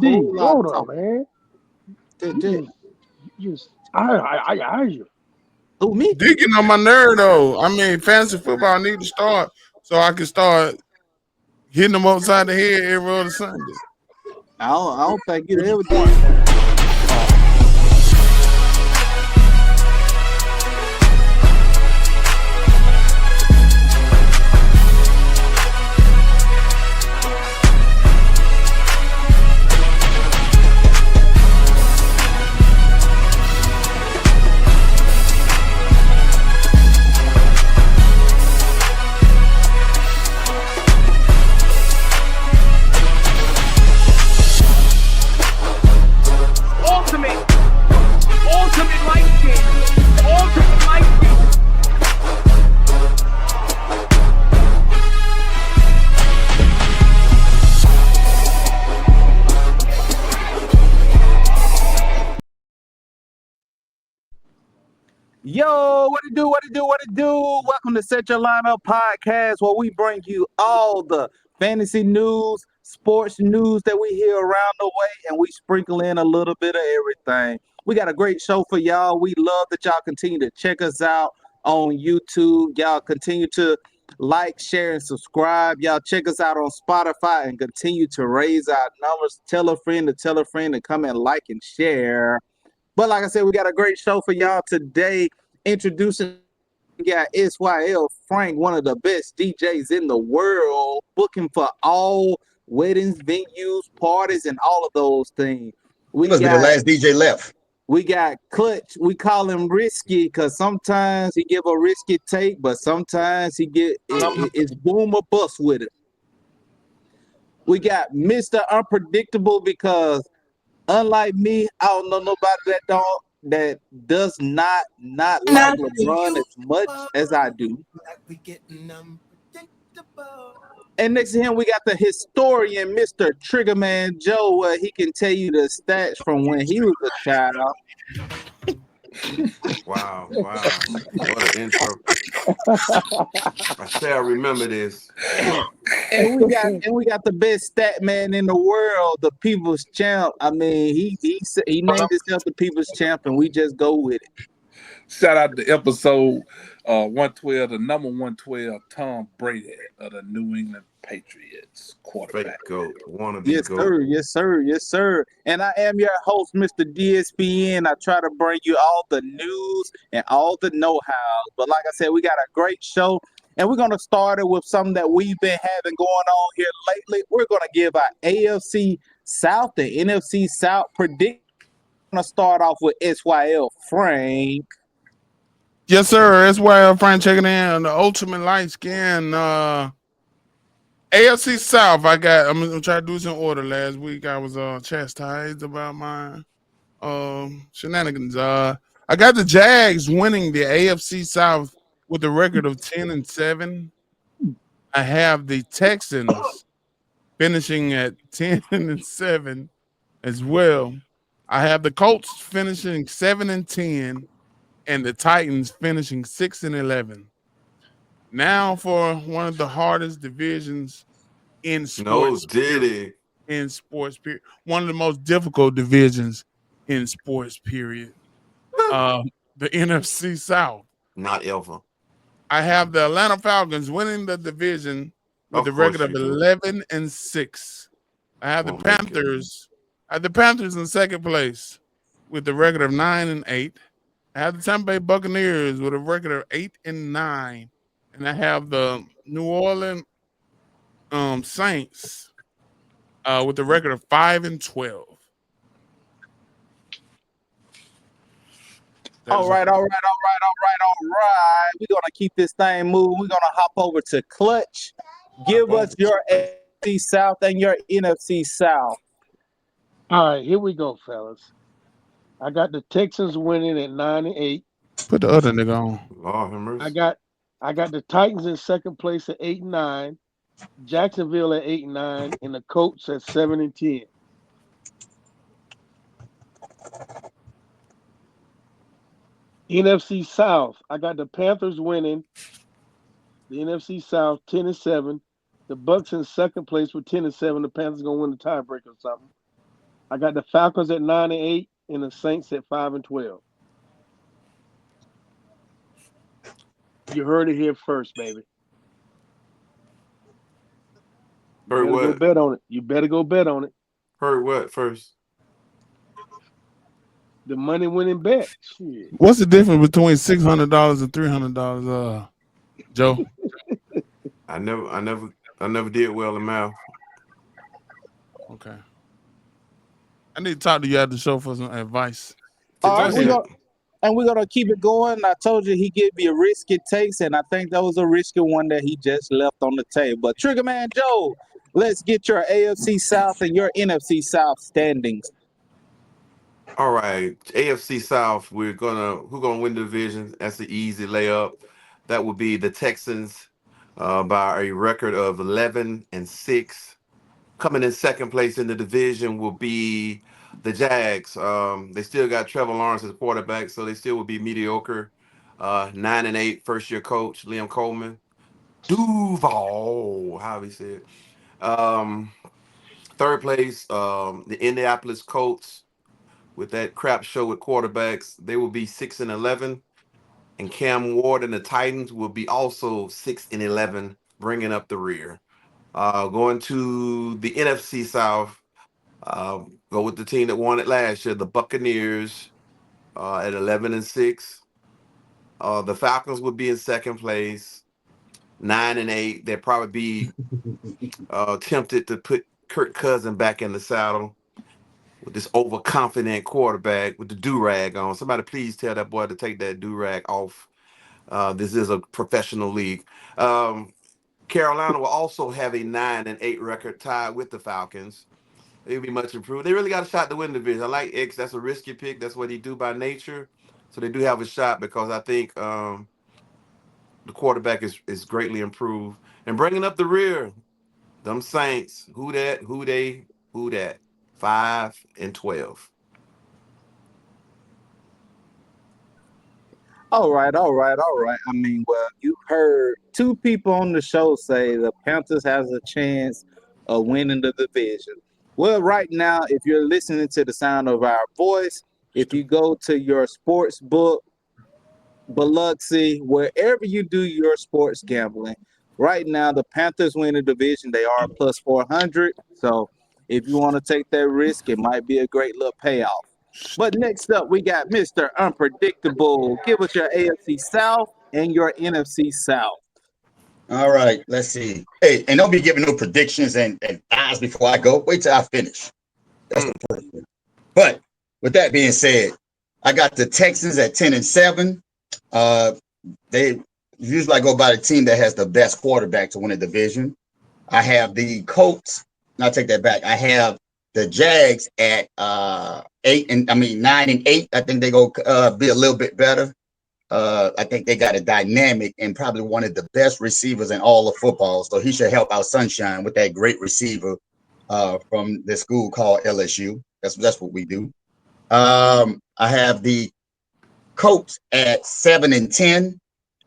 D, Whole lot of hold on, talking. man. That, You that, just, I you. who me? Deacon on my nerve though. I mean, fantasy football need to start so I can start hitting them upside the head every other Sunday. I don't think you What's the ever. point? Ultimate light skin. Ultimate light skin. Yo, what it do? What it do? What it do? Welcome to Set Your Lineup Podcast, where we bring you all the fantasy news, sports news that we hear around the way, and we sprinkle in a little bit of everything. We got a great show for y'all. We love that y'all continue to check us out on YouTube. Y'all continue to like, share, and subscribe. Y'all check us out on Spotify and continue to raise our numbers. Tell a friend to tell a friend to come and like and share. But like I said, we got a great show for y'all today. Introducing got SYL Frank, one of the best DJs in the world, booking for all weddings, venues, parties, and all of those things. He must be the last DJ left. We got Clutch. We call him Risky because sometimes he give a risky take, but sometimes he get it's boom or bust with it. We got Mr. Unpredictable because unlike me, I don't know nobody that does not like LeBron as much as I do. And next to him, we got the historian, Mr. Triggerman Joe, where he can tell you the stats from when he was a child. Wow. What an intro. I shall remember this. And we got the best stat man in the world, the people's champ. I mean, he named himself the people's champ, and we just go with it. Shout out to episode 112, the number 112, Tom Brady of the New England Patriots quarterback. Fake goat. Wanna be Yes, goat. sir. Yes, sir. Yes, sir. And I am your host, Mr. DSPN. I try to bring you all the news and all the know-how. But like I said, we got a great show. And we're going to start it with something that we've been having going on here lately. We're going to give our AFC South, the NFC South prediction. I'm going to start off with SYL Frank. Yes, sir. That's why Frank checking in. The ultimate light skin. AFC South. I'm gonna try to do this in order. Last week I was chastised about my shenanigans. I got the Jags winning the AFC South with a record of 10-7. I have the Texans finishing at 10-7 as well. I have the Colts finishing 7-10. And the Titans finishing 6-11. Now for one of the hardest divisions in sports. In sports period. One of the most difficult divisions in sports period. The NFC South. Not ever. I have the Atlanta Falcons winning the division with a record of 11-6. I have the Panthers. I have the Panthers in second place with the record of 9-8. I have the Tampa Bay Buccaneers with a record of 8-9, and I have the New Orleans Saints with a record of 5-12. All right. We're gonna keep this thing moving. We're gonna hop over to Clutch. Give us your AFC South and your NFC South. All right, here we go, fellas. I got the Texans winning at 9-8. Put the other nigga on. Lord have mercy. I got the Titans in second place at 8-9, Jacksonville at 8-9, and the Colts at 7-10. NFC South, I got the Panthers winning the NFC South 10-7. The Bucks in second place with 10-7. The Panthers gonna win the tiebreaker or something. I got the Falcons at 9-8 and the Saints at 5-12. You heard it here first, baby. You Heard better go what? bet on it. You better go bet on it. Heard what first? The money winning bet. Shit. What's the difference between $600 and $300? Joe. I never did well in math. Okay. I need to talk to you after the show for some advice. All Go right, ahead. we're gonna keep it going. I told you he gave me a risky takes, and I think that was a risky one that he just left on the table. But Trigger Man Joe, let's get your AFC South and your NFC South standings. All right, AFC South. Who's gonna win the division? That's an easy layup. That would be the Texans by a record of 11-6. Coming in second place in the division will be the Jags. They still got Trevor Lawrence as quarterback, so they still will be mediocre. 9-8, first-year coach Liam Coleman. Duval, how he said. Third place, the Indianapolis Colts with that crap show with quarterbacks. They will be 6-11, and Cam Ward and the Titans will be also 6-11, bringing up the rear. Going to the NFC South, go with the team that won it last year, the Buccaneers, at 11-6. The Falcons would be in second place, 9-8. They'd probably be tempted to put Kirk Cousins back in the saddle with this overconfident quarterback with the do-rag on. Somebody please tell that boy to take that do-rag off. This is a professional league. Carolina will also have a 9-8 record tied with the Falcons. They'll be much improved. They really got a shot to win the division. I like X. That's a risky pick. That's what he do by nature. So they do have a shot because I think the quarterback is greatly improved. And bringing up the rear, them Saints, who that? 5-12. All right. I mean, well, you heard two people on the show say the Panthers has a chance of winning the division. Well, right now, if you're listening to the sound of our voice, if you go to your sports book, Biloxi, wherever you do your sports gambling, right now the Panthers win the division. They are plus 400. So if you want to take that risk, it might be a great little payoff. But next up, we got Mr. Unpredictable. Give us your AFC South and your NFC South. All right, let's see. Hey, and don't be giving no predictions and odds before I go. Wait till I finish. That's the first one. But with that being said, I got the Texans at 10-7. They usually go by the team that has the best quarterback to win a division. I have the Colts. And I'll take that back. I have the Jags at 9-8. I think they go be a little bit better. I think they got a dynamic and probably one of the best receivers in all of football. So he should help out Sunshine with that great receiver from the school called LSU. That's what we do. I have the Colts at 7-10.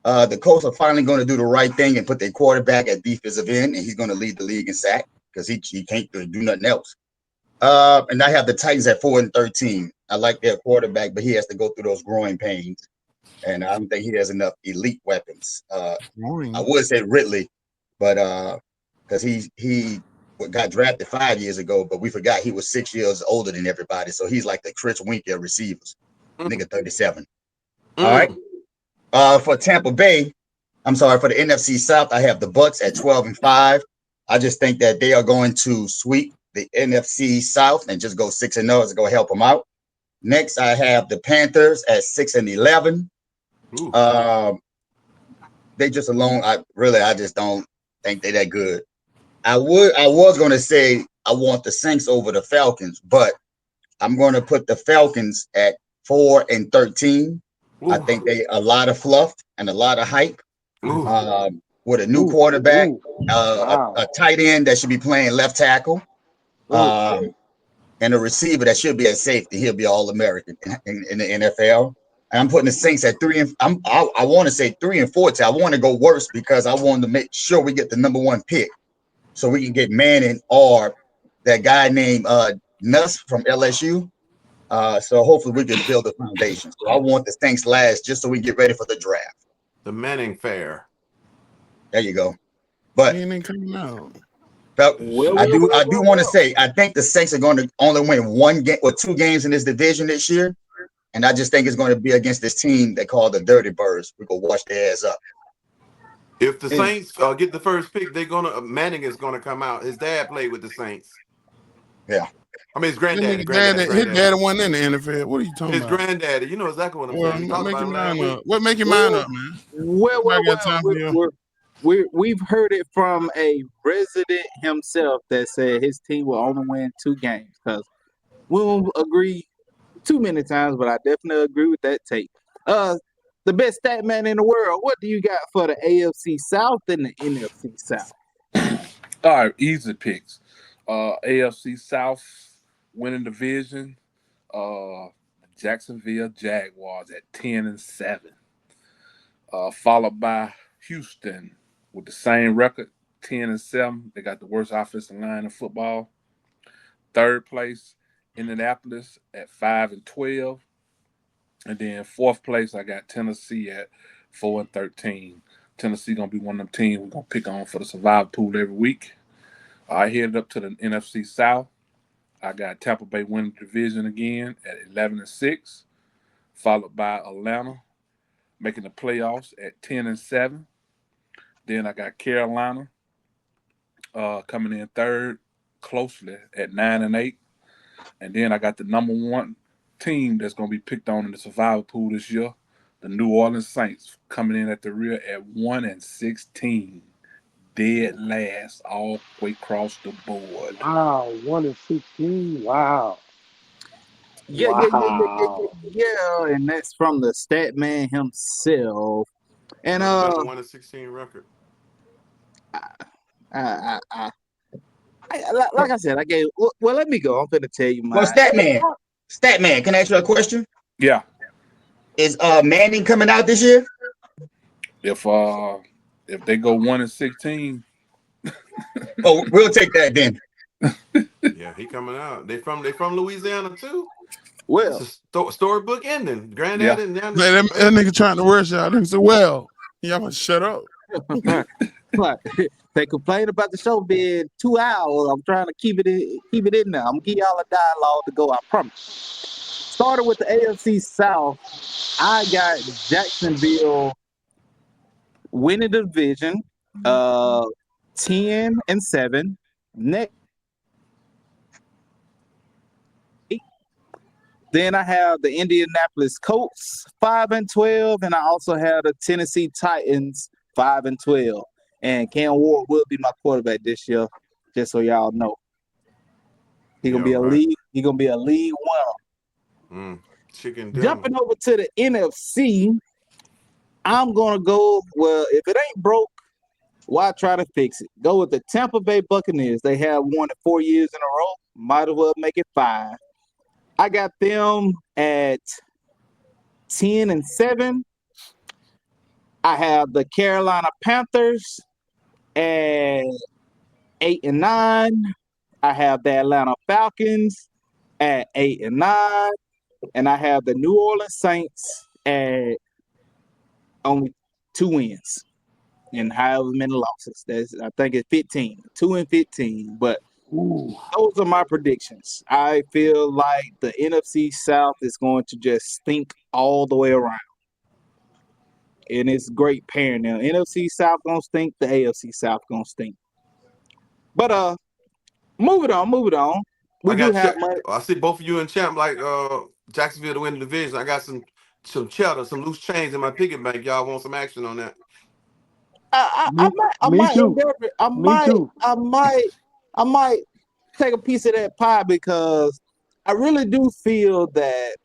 The Colts are finally going to do the right thing and put their quarterback at defensive end, and he's going to lead the league in sack because he can't do nothing else. And I have the Titans at 4-13. I like their quarterback, but he has to go through those growing pains. And I don't think he has enough elite weapons. I would say Ridley, but because he got drafted 5 years ago, but we forgot he was 6 years older than everybody. So he's like the Chris Winkie of receivers. Nigga 37. All right. For Tampa Bay, for the NFC South, I have the Bucks at 12-5. I just think that they are going to sweep the NFC South and just go 6-0 is going to help them out. Next, I have the Panthers at 6-11. They just alone. I just don't think they're that good. I was going to say I want the Saints over the Falcons, but I'm going to put the Falcons at 4-13. I think they a lot of fluff and a lot of hype. With a new quarterback, a tight end that should be playing left tackle, and a receiver that should be at safety. He'll be All-American in the NFL. And I'm putting the Saints at 3 and I want to say 3-14. I want to go worse because I want to make sure we get the number 1 pick, so we can get Manning or that guy named Nuss from LSU. So hopefully we can build a foundation. So I want the Saints last just so we can get ready for the draft. The Manning Fair. There you go. But He ain't coming out. I do want to say I think the Saints are going to only win one game or two games in this division this year. And I just think it's going to be against this team they call the Dirty Birds. We're going to wash their ass up. If the Saints get the first pick, Manning is gonna come out. His dad played with the Saints. Yeah. I mean his granddaddy. His dad wasn't in the NFL. What are you talking his about? granddaddy. You know exactly what I'm saying. We talked Make about your it last mind week. up. What make your mind up, man? We've heard it from a resident himself that said his team will only win 2 games. Because we won't agree too many times, but I definitely agree with that take. The best stat man in the world. What do you got for the AFC South and the NFC South? All right, easy picks. AFC South winning division. Jacksonville Jaguars at 10-7. Followed by Houston with the same record, 10-7. They got the worst offensive line in football. Third place, Indianapolis at 5-12. And then fourth place, I got Tennessee at 4-13. Tennessee gonna be one of them teams we're gonna pick on for the survival pool every week. I headed up to the NFC South. I got Tampa Bay winning the division again at 11-6, followed by Atlanta making the playoffs at 10-7. Then I got Carolina coming in third closely at 9-8. And then I got the number 1 team that's going to be picked on in the survival pool this year, the New Orleans Saints, coming in at the rear at 1-16, dead last all the way across the board. Wow, 1-16. Wow. Yeah, and that's from the stat man himself. And got a 1-16 record. Like I said, I gave. Well, let me go. I'm gonna tell you my. Well, Statman, can I ask you a question? Yeah. Is Manning coming out this year? If they go 1-16, oh, we'll take that then. Yeah, he coming out. They from Louisiana too. Well, it's a storybook ending. Granddad and that nigga trying to rush y'all. They said, "Well, y'all gonna shut up." What? They complain about the show being 2 hours. I'm trying to keep it in there. I'm gonna give y'all a dialogue to go. I promise. Starting with the AFC South, I got Jacksonville winning the division, 10-7. Next, then I have the Indianapolis Colts 5-12, and I also have the Tennessee Titans 5-12. And Cam Ward will be my quarterback this year, just so y'all know. He's gonna be a league winner. Chicken dinner. Jumping over to the NFC, I'm gonna go. Well, if it ain't broke, why try to fix it? Go with the Tampa Bay Buccaneers. They have won it 4 years in a row. Might as well make it 5. I got them at 10-7. I have the Carolina Panthers at 8-9. I have the Atlanta Falcons at 8-9. And I have the New Orleans Saints at only 2 wins and however many losses. I think it's 15, 2-15. But those are my predictions. I feel like the NFC South is going to just stink all the way around. And it's great pairing now. NFC South gonna stink, the AFC South gonna stink. But moving on. I see both of you and Champ like Jacksonville to win the division. I got some cheddar, some loose change in my piggy bank. Y'all want some action on that? I might take a piece of that pie because I really do feel that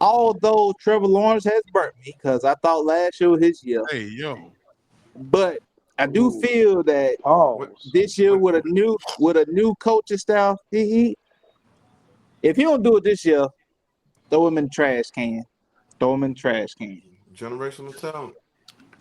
although Trevor Lawrence has burnt me because I thought last year was his year. Hey, yo. But I do feel that this year with a new coaching staff, if he don't do it this year, throw him in the trash can. Generational talent.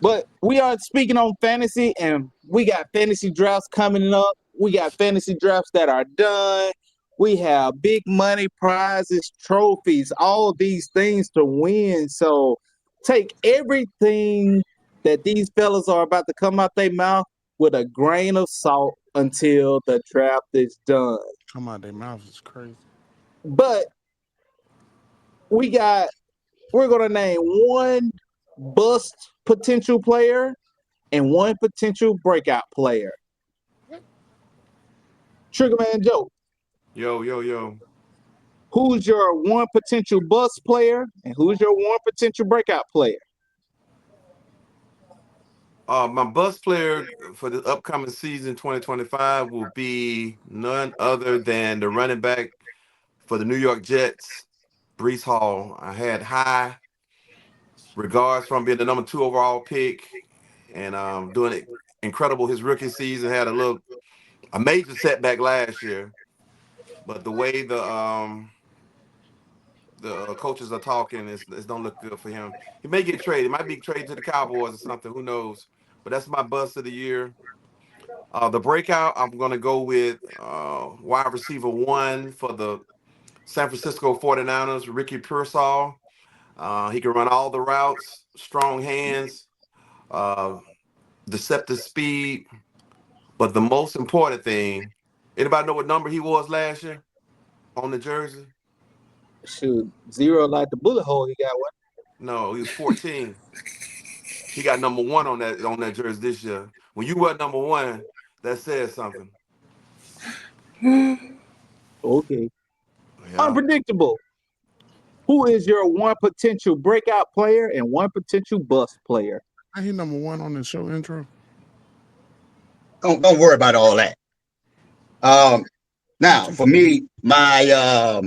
But we are speaking on fantasy, and we got fantasy drafts coming up. We got fantasy drafts that are done. We have big money prizes, trophies, all these things to win. So take everything that these fellas are about to come out their mouth with a grain of salt until the draft is done. Come out their mouth is crazy. But we're gonna name one bust potential player and one potential breakout player. Triggerman Joe, Yo. who's your one potential bust player and who's your one potential breakout player? My bus player for the upcoming season 2025 will be none other than the running back for the New York Jets, Brees Hall. I had high regards from being the number 2 overall pick and doing it incredible his rookie season. Had a major setback last year, but the way the coaches are talking, it don't look good for him. He may get traded. He might be traded to the Cowboys or something. Who knows? But that's my bust of the year. The breakout, I'm going to go with wide receiver 1 for the San Francisco 49ers, Ricky Pearsall. He can run all the routes, strong hands, uh, deceptive speed. But the most important thing, anybody know what number he was last year on the jersey? Shoot, zero like the bullet hole. He got one. No, he was 14. He got number 1 on that jersey this year. When you were number 1, that says something. Okay. Yeah. Unpredictable. Who is your one potential breakout player and one potential bust player? I hear number 1 on the show intro. Don't worry about all that. Now for me, my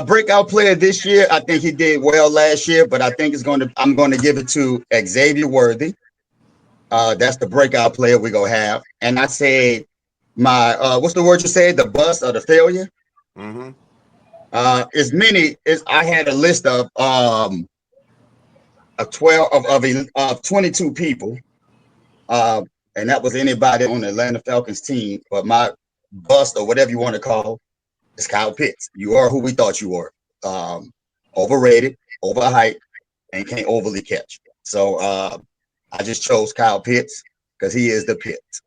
breakout player this year, I think he did well last year, but I think I'm going to give it to Xavier Worthy. That's the breakout player we're gonna have. And I say my what's the word you said? The bust or the failure? Mm-hmm. As many as I had a list of 22 people. And that was anybody on the Atlanta Falcons team. But my bust or whatever you want to call is Kyle Pitts. You are who we thought you were. Overrated, overhyped, and can't overly catch. So I just chose Kyle Pitts because he is the Pitts.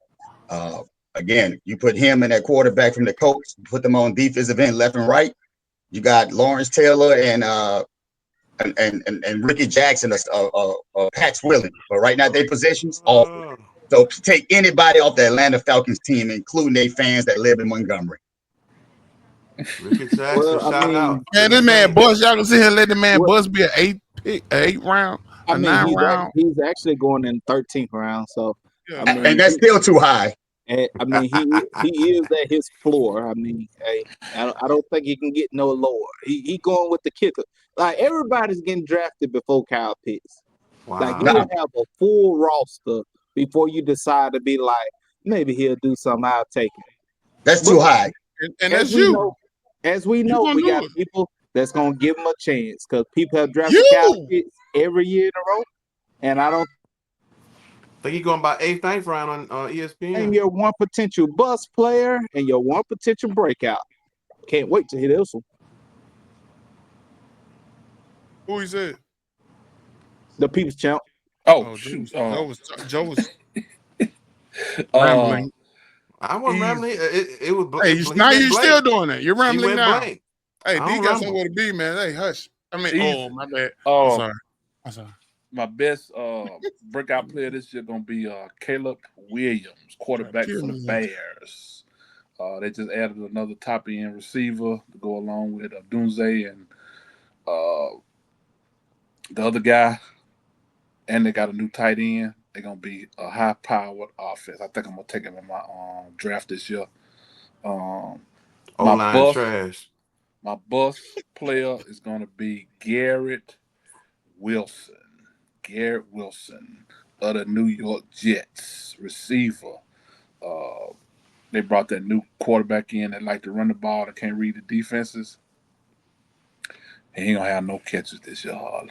Again, you put him and that quarterback from the Colts, put them on defensive end, left and right. You got Lawrence Taylor and Ricky Jackson, Pat Swilling. But right now, their positions awful. So take anybody off the Atlanta Falcons team, including their fans that live in Montgomery. Ricky Jackson, shout out. Man, this man Bus, y'all can sit here and let the man Bus be an 8 round, a 9 round. He's actually going in the 13th round. So Yeah. I mean, And that's still too high. I mean, he is at his floor. I mean, hey, I don't think he can get no lower. He going with the kicker. Like everybody's getting drafted before Kyle Pitts. Wow. Like you would have a full roster before you decide to be like, maybe he'll do something. I'll take it. That's too high. And that's you. As we know, we got people that's gonna give him a chance because people have drafted Kyle Pitts every year in a row, and I don't think he's going about 8th, 9th round on ESPN. And your one potential bust player and your one potential breakout. Can't wait to hit this one. Who he said? The People's Champ. Oh shoot! Joe was rambling. I wasn't rambling. It was. Hey, now you're still doing it. You're rambling now. Blank. Hey, D got somewhere to be, man. Hey, hush. I mean, my bad. I'm sorry. My best breakout player this year gonna be Caleb Williams, quarterback for the Bears. They just added another top end receiver to go along with Dunze and the other guy, and they got a new tight end. They're gonna be a high powered offense. I think I'm gonna take him in my draft this year. My bust player is gonna be Garrett Wilson. Garrett Wilson of the New York Jets, receiver. They brought that new quarterback in that like to run the ball and can't read the defenses. He ain't gonna have no catches this year, Harley.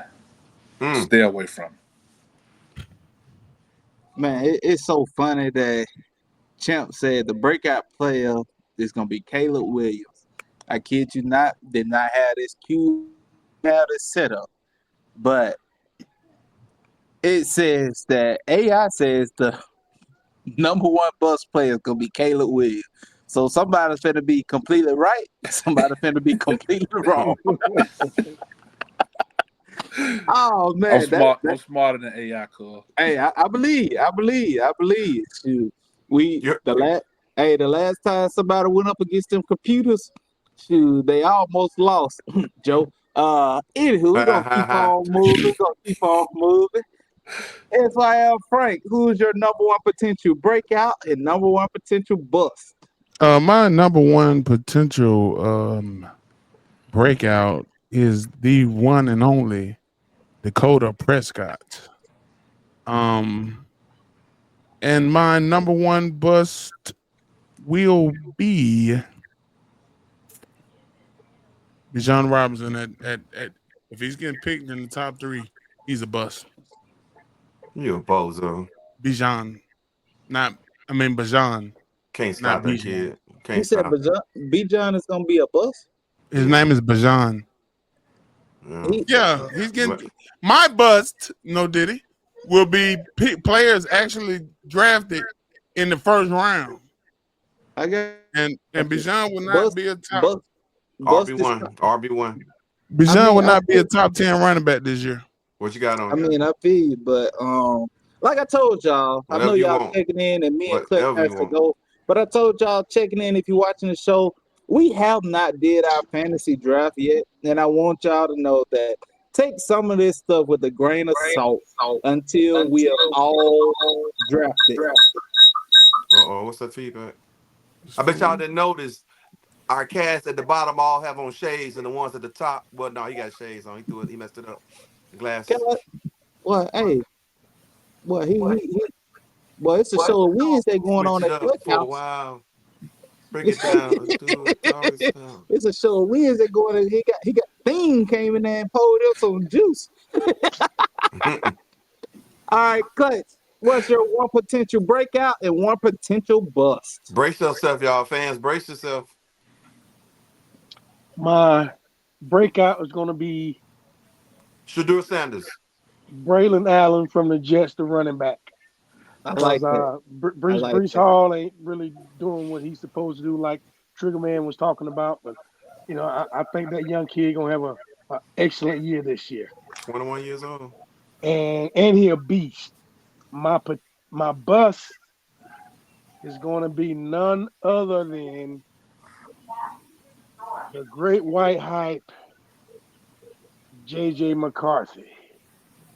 Stay away from him. Man, it's so funny that Champ said the breakout player It's gonna be Caleb Williams. I kid you not, did not have this set up, but it says that AI says the number one bus player is gonna be Caleb Williams. So somebody's finna be completely right, somebody's finna be completely wrong. Oh man, I'm smarter than AI, cuz. hey, I believe. Shoot, the last time somebody went up against them computers, shoot, they almost lost, Joe. Anywho, we're gonna keep on moving. SYL Frank, who's your number one potential breakout and number one potential bust? My number one potential breakout is the one and only Dakota Prescott. And my number one bust will be Bijan Robinson. At if he's getting picked in the top 3, he's a bust. You a bozo. Bijan, Bajan. Can't Not stop that Bijan. kid. You Can't said stop. Bijan is gonna be a bust? His name is Bajan. Yeah. He's getting my bust. No, Diddy will be players actually drafted in the first round. I guess. And Bijan will not be a top RB1. Bijan will not be a top 10 running back this year. What you got on? I mean, I feel you, but like I told y'all, I know y'all checking in, and me and Cliff has to go. But I told y'all checking in, if you're watching the show, we have not did our fantasy draft yet, and I want y'all to know that take some of this stuff with a grain of salt until we are all drafted. What's that feedback? I bet y'all didn't notice our cast at the bottom all have on shades, and the ones at the top, well, no, he got shades on. He messed it up. The glasses. Well, hey, well, well, it's a show of Wednesday going on at Cliff House. Wow. Break it down. It's a show of Wednesday going on. He got Thing came in there and poured up some juice. All right, Clutch. What's your one potential breakout and one potential bust? Brace yourself, y'all fans. Brace yourself. My breakout is going to be Shadur Sanders. Braylon Allen from the Jets, the running back. I like that. Breece Hall ain't really doing what he's supposed to do, like Triggerman was talking about. But I think that young kid gonna have an excellent year this year. 21 years old. And he a beast. My bust is going to be none other than the great white hype, J.J. McCarthy.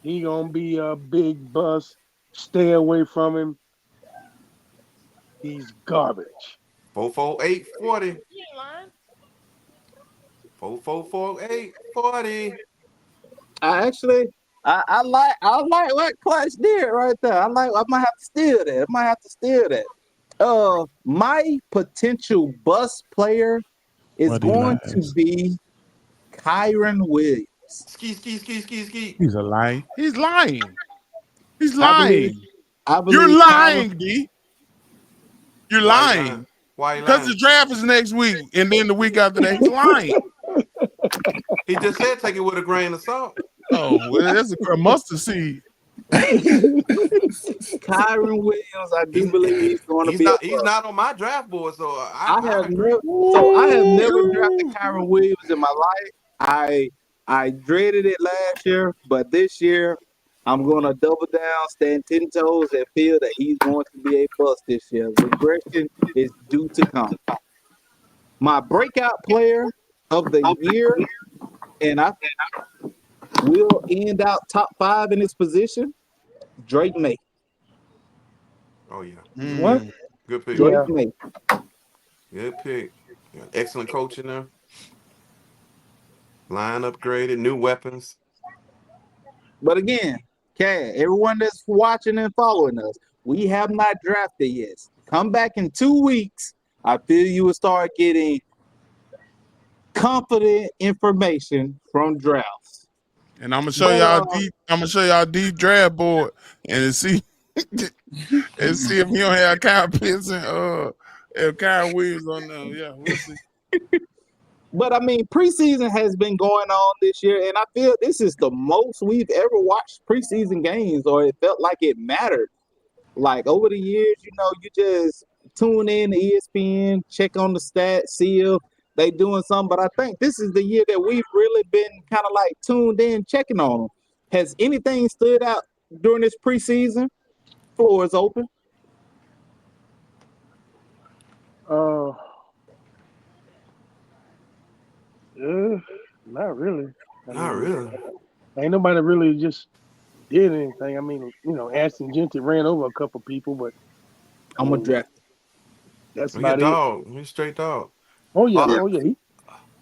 He going to be a big bust. Stay away from him. He's garbage. 44840. 44840. I like what Clutch did right there. I might have to steal that. My potential bust player is going to be Kyron Williams. Ski. He's lying. He's lying. I believe You're lying, D. You're lying. Why? Because the draft is next week, and then the week after that, he's lying. He just said take it with a grain of salt. Oh, well, that's a mustard seed. Kyron Williams, I do believe he's going to be. He's not on my draft board, so I have never drafted Kyron Williams in my life. I dreaded it last year, but this year I'm going to double down, stand 10 toes, and feel that he's going to be a bust this year. Regression is due to come. My breakout player of the year, and I will end out top 5 in his position, Drake May. Oh, yeah. What? Good pick. Drake May. Good pick. Excellent coaching there. Line upgraded, new weapons. But again, everyone that's watching and following us, we have not drafted yet. Come back in 2 weeks. I feel you will start getting confident information from drafts. And I'm gonna show y'all D draft board and see if you don't have Kyle Pitts and If Kyrie Williams on there, yeah, we'll see. But I mean, preseason has been going on this year, and I feel this is the most we've ever watched preseason games, or it felt like it mattered. Like over the years, you just tune in to ESPN, check on the stats, see if they doing something. But I think this is the year that we've really been kind of like tuned in, checking on them. Has anything stood out during this preseason? Floor is open. Not really. I Not mean, really. ain't nobody really just did anything. I mean, Aston Gentry ran over a couple people, but I I'm a mean, draft. that's He a about it. dog. He's a straight dog. Oh yeah, Uh, oh yeah.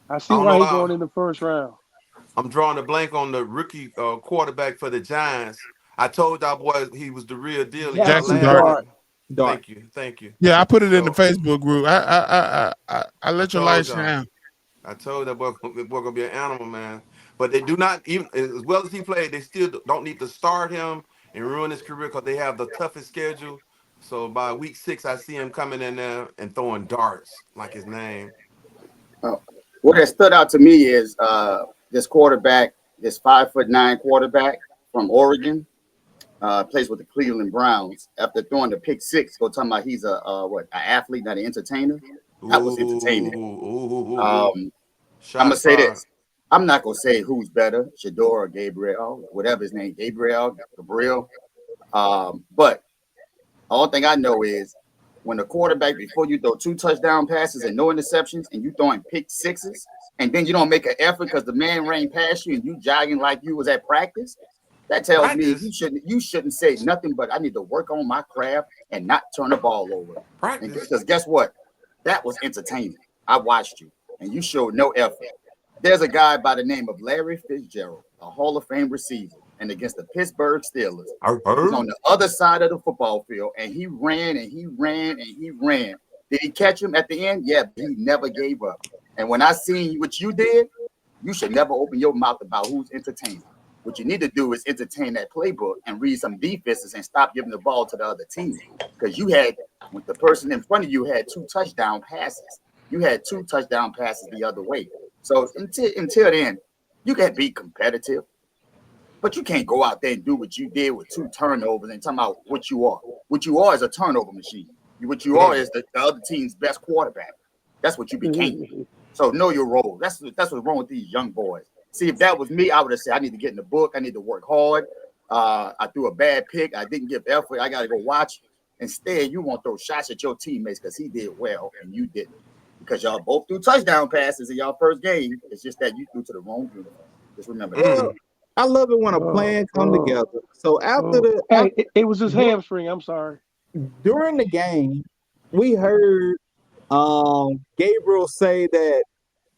I see I don't why know he going why in the first round. I'm drawing a blank on the rookie quarterback for the Giants. I told y'all boys he was the real deal. Y'all Jackson Jackson laughed Dart. at Dart. me. Dark. Thank you. Yeah, I put it in the So Facebook group. I I let your light told y'all. shine. I told that boy gonna be an animal, man. But they do not even as well as he played. They still don't need to start him and ruin his career because they have the toughest schedule. So by week 6, I see him coming in there and throwing darts like his name. What has stood out to me is this quarterback, this 5'9" quarterback from Oregon, plays with the Cleveland Browns. After throwing the pick six, go talking about he's an athlete, not an entertainer. That was entertaining. Ooh. I'm gonna Shots say fired. this. I'm not gonna say who's better, Shador or Gabriel, whatever his name, Gabriel. But all thing I know is when the quarterback, before you throw 2 touchdown passes and no interceptions, and you throwing pick sixes, and then you don't make an effort because the man ran past you and you jogging like you was at practice, that tells me Practice. you shouldn't say nothing but I need to work on my craft and not turn the ball over. And Practice. because guess what? That was entertaining. I watched you, and you showed no effort. There's a guy by the name of Larry Fitzgerald, a Hall of Fame receiver, and against the Pittsburgh Steelers, he's on the other side of the football field, and he ran and he ran and he ran. Did he catch him at the end? Yeah, but he never gave up. And when I seen what you did, you should never open your mouth about who's entertaining. What you need to do is entertain that playbook and read some defenses and stop giving the ball to the other team. Because you had, when the person in front of you had 2 touchdown passes, you had 2 touchdown passes the other way. So until then, you can be competitive, but you can't go out there and do what you did with 2 turnovers and talk about what you are. What you are is a turnover machine. What you are is the other team's best quarterback. That's what you became. So know your role. That's what's wrong with these young boys. See, if that was me, I would have said, I need to get in the book. I need to work hard. I threw a bad pick. I didn't give effort. I got to go watch. Instead, you want to throw shots at your teammates because he did well and you didn't. Because y'all both threw touchdown passes in y'all first game. It's just that you threw to the wrong uniform. Just remember that. Well, I love it when a plan come together. So It was his hamstring. I'm sorry. during the game, we heard Gabriel say that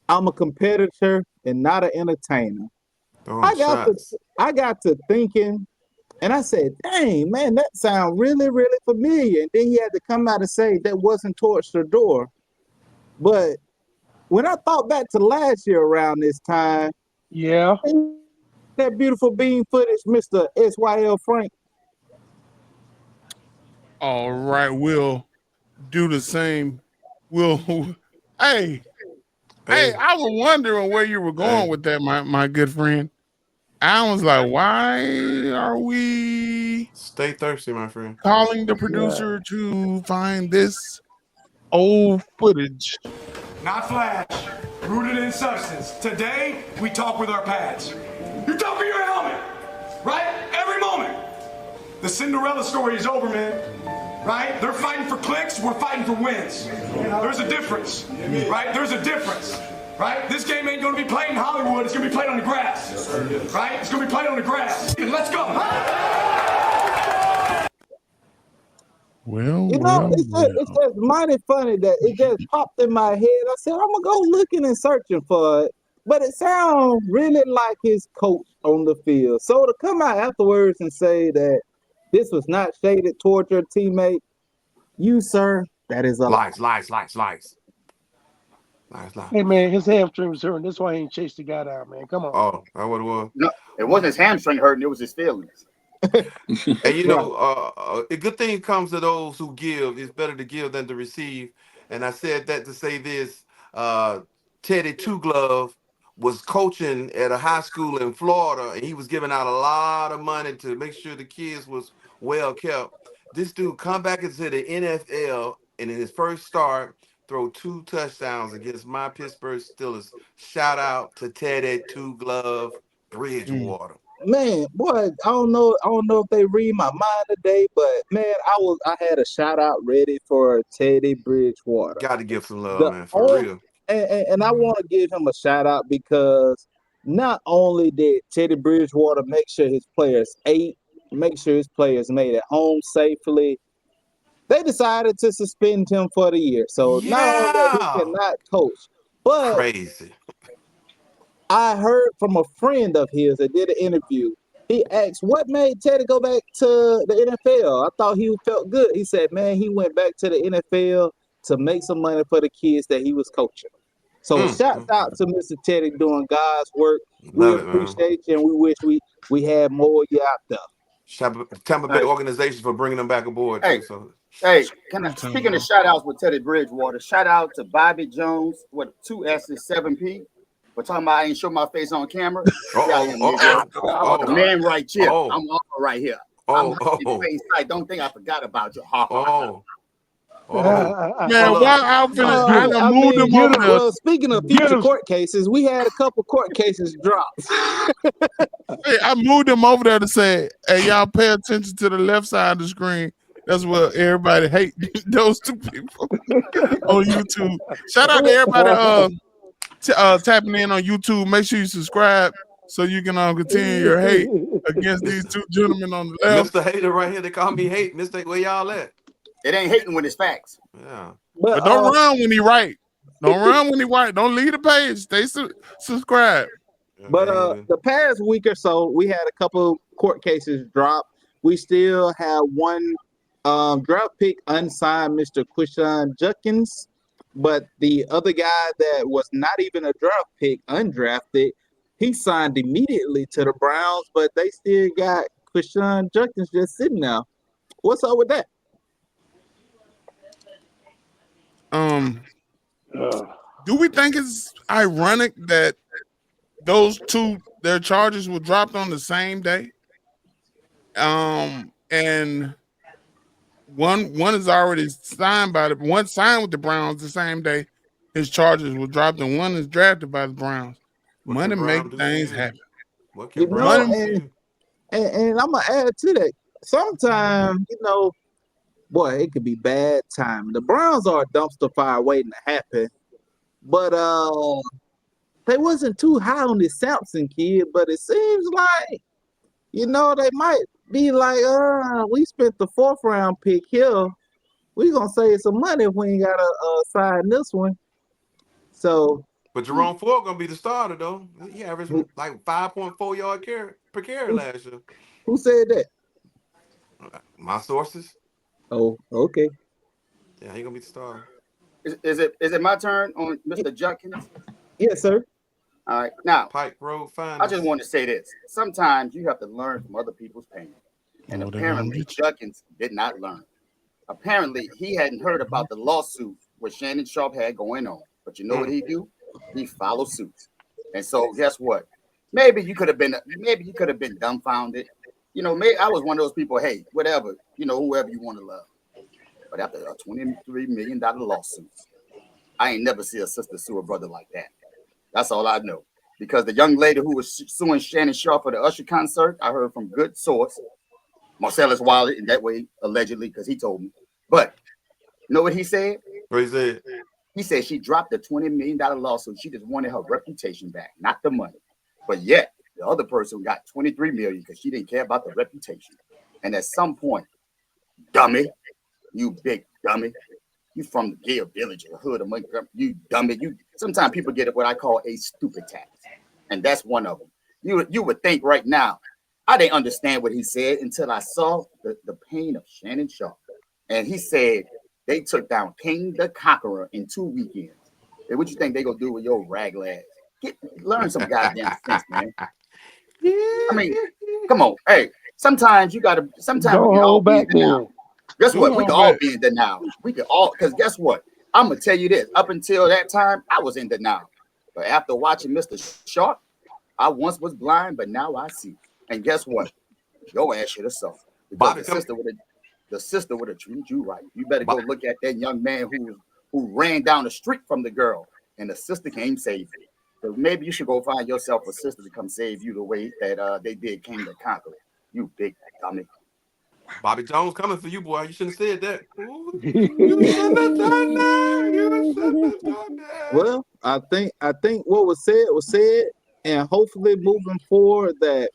I'm a competitor and not an entertainer. Throwing shots. I got to thinking, and I said, "Dang, man, that sounds really, really familiar." And then he had to come out and say that wasn't towards the door. But when I thought back to last year around this time, Yeah. that beautiful bean footage, Mr. SYL Frank. All right, we'll do the same. We'll hey, I was wondering where you were going with that, my good friend. I was like, why are we Stay thirsty, my friend. calling the producer to find this old footage? Not flash, rooted in substance. Today, we talk with our pads. You talk with your helmet, right? Every moment. The Cinderella story is over, man. Right? They're fighting for clicks, we're fighting for wins. There's a difference, right? There's a difference, right? This game ain't gonna be played in Hollywood, it's gonna be played on the grass, right? It's gonna be played on the grass. Let's go. Well, It's just mighty funny that it just popped in my head. I said, I'm gonna go looking and searching for it. But it sounds really like his coach on the field. So to come out afterwards and say that this was not shaded toward your teammate, you, sir, that is a Lies. Hey man, his hamstring was hurting. That's why he ain't chased the guy down, man. Come on. Oh, that's what it was. No, it wasn't his hamstring hurting, it was his feelings. And you know, a good thing comes to those who give. It's better to give than to receive. And I said that to say this. Teddy Two Glove was coaching at a high school in Florida, and he was giving out a lot of money to make sure the kids was well kept. This dude come back into the NFL, and in his first start, throw 2 touchdowns against my Pittsburgh Steelers. Shout out to Teddy Two Glove Bridgewater. Man, boy, I don't know if they read my mind today, but man, I had a shout out ready for Teddy Bridgewater. Got to give some love, The man, for only, real. and I want to give him a shout out because not only did Teddy Bridgewater make sure his players ate, make sure his players made it home safely, they decided to suspend him for the year. So not only that he Yeah, cannot coach, but crazy. I heard from a friend of his that did an interview. He asked, what made Teddy go back to the NFL? I thought he felt good. He said, man, he went back to the NFL to make some money for the kids that he was coaching. So shouts out to Mr. Teddy doing God's work. We Love it, man. appreciate you, and we wish we had more of you out there. Tampa Bay organization for bringing them back aboard Hey. too. So Hey, speaking of shout outs with Teddy Bridgewater, shout out to Bobby Jones with 2 S's, 7P. We're talking about I ain't show my face on camera. The man right here. I'm off right here. I'm face tight. Don't think I forgot about you. Man, why outfit? I done moved them over there. Well, speaking of future court cases, we had a couple court cases drop. Hey, I moved them over there to say, hey, y'all pay attention to the left side of the screen. That's what everybody hate those 2 people on YouTube. Shout out to everybody tapping in on YouTube. Make sure you subscribe so you can continue your hate against these 2 gentlemen on the left. Mr. Hater right here. They call me hate. Mr. Where y'all at? It ain't hating when it's facts. Yeah. But don't run when he right. Don't run when he right. Don't leave the page. Stay subscribed. But the past week or so, we had a couple court cases drop. We still have one draft pick unsigned, Mr. Quinton Judkins. But the other guy that was not even a draft pick, undrafted, he signed immediately to the Browns, but they still got Quinton Judkins just sitting there. What's up with that? Do we think it's ironic that those 2 their charges were dropped on the same day? And one is already signed one signed with the Browns the same day his charges were dropped, and one is drafted by the Browns. Money make things happen. What can Brown do? And I'm gonna add to that. Sometimes, boy, it could be bad timing. The Browns are a dumpster fire waiting to happen, but they wasn't too high on this Sampson kid. But it seems like, they might be like, we spent the 4th round pick here. We gonna save some money if we ain't gotta sign this one. So, but Jerome Ford gonna be the starter though. He averaged like 5.4 yards per carry last year. Who said that? My sources. Oh, okay. Yeah, he gonna be the starter. Is it my turn on Mr. Judkins? Yes, sir. All right. Now, Pike Road Finest. I just want to say this. Sometimes you have to learn from other people's pain. And apparently Judkins did not learn. Apparently, he hadn't heard about the lawsuit what Shannon Sharp had going on. But you know what he do? He follows suit. And so guess what? Maybe you could have been dumbfounded. Maybe I was one of those people, hey, whatever, whoever you want to love. But after a $23 million lawsuit, I ain't never see a sister sue a brother like that. That's all I know. Because the young lady who was suing Shannon Sharp for the Usher concert, I heard from good source, Marcellus Wiley, in that way, allegedly, because he told me. But you know what he said? What he said? He said she dropped the $20 million lawsuit. She just wanted her reputation back, not the money. But yet, the other person got $23 million because she didn't care about the reputation. And at some point, dummy, you big dummy, you from the Gale Village or hood of Montgomery, you dummy. Sometimes people get what I call a stupid tax. And that's one of them. You would think right now, I didn't understand what he said until I saw the pain of Shannon Sharp. And he said they took down King the Conqueror in 2 weekends. And what you think they gonna do with your raglags? Learn some goddamn sense, man. I mean, come on. Hey, sometimes we can all be in denial. Guess what? We can all be in denial. We can all, because guess what? I'm gonna tell you this. Up until that time, I was in denial. But after watching Mr. Sharp, I once was blind, but now I see. And guess what? Your ass should have saw. Because Bobby, the sister would have treated you right. You better go Bobby, look at that young man who ran down the street from the girl, and the sister came save you. So maybe you should go find yourself a sister to come save you the way that they did King the Conqueror. You big dummy. Bobby Jones coming for you, boy. You shouldn't have said that. Ooh, you shouldn't have done that. You shouldn't have done that. Well, I think what was said, and hopefully moving forward, that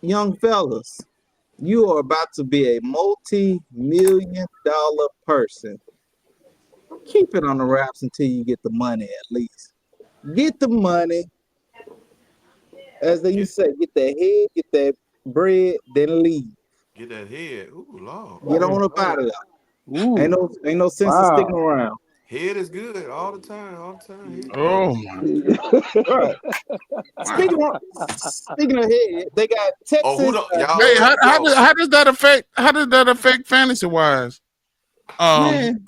young fellas, you are about to be a multi-million-dollar person. Keep it on the wraps until you get the money, at least. Get the money, as they used to say, get that head, get that bread, then leave. Get that head. Ooh, Lord. Get on up out of there. Ooh, Ain't no sense of sticking wow. around. Head is good all the time. All the time. Head is good. Oh my! Right. Speaking of head, they got Oh, who Texas don't y'all? Hey, Yo, how does that affect fantasy wise? man.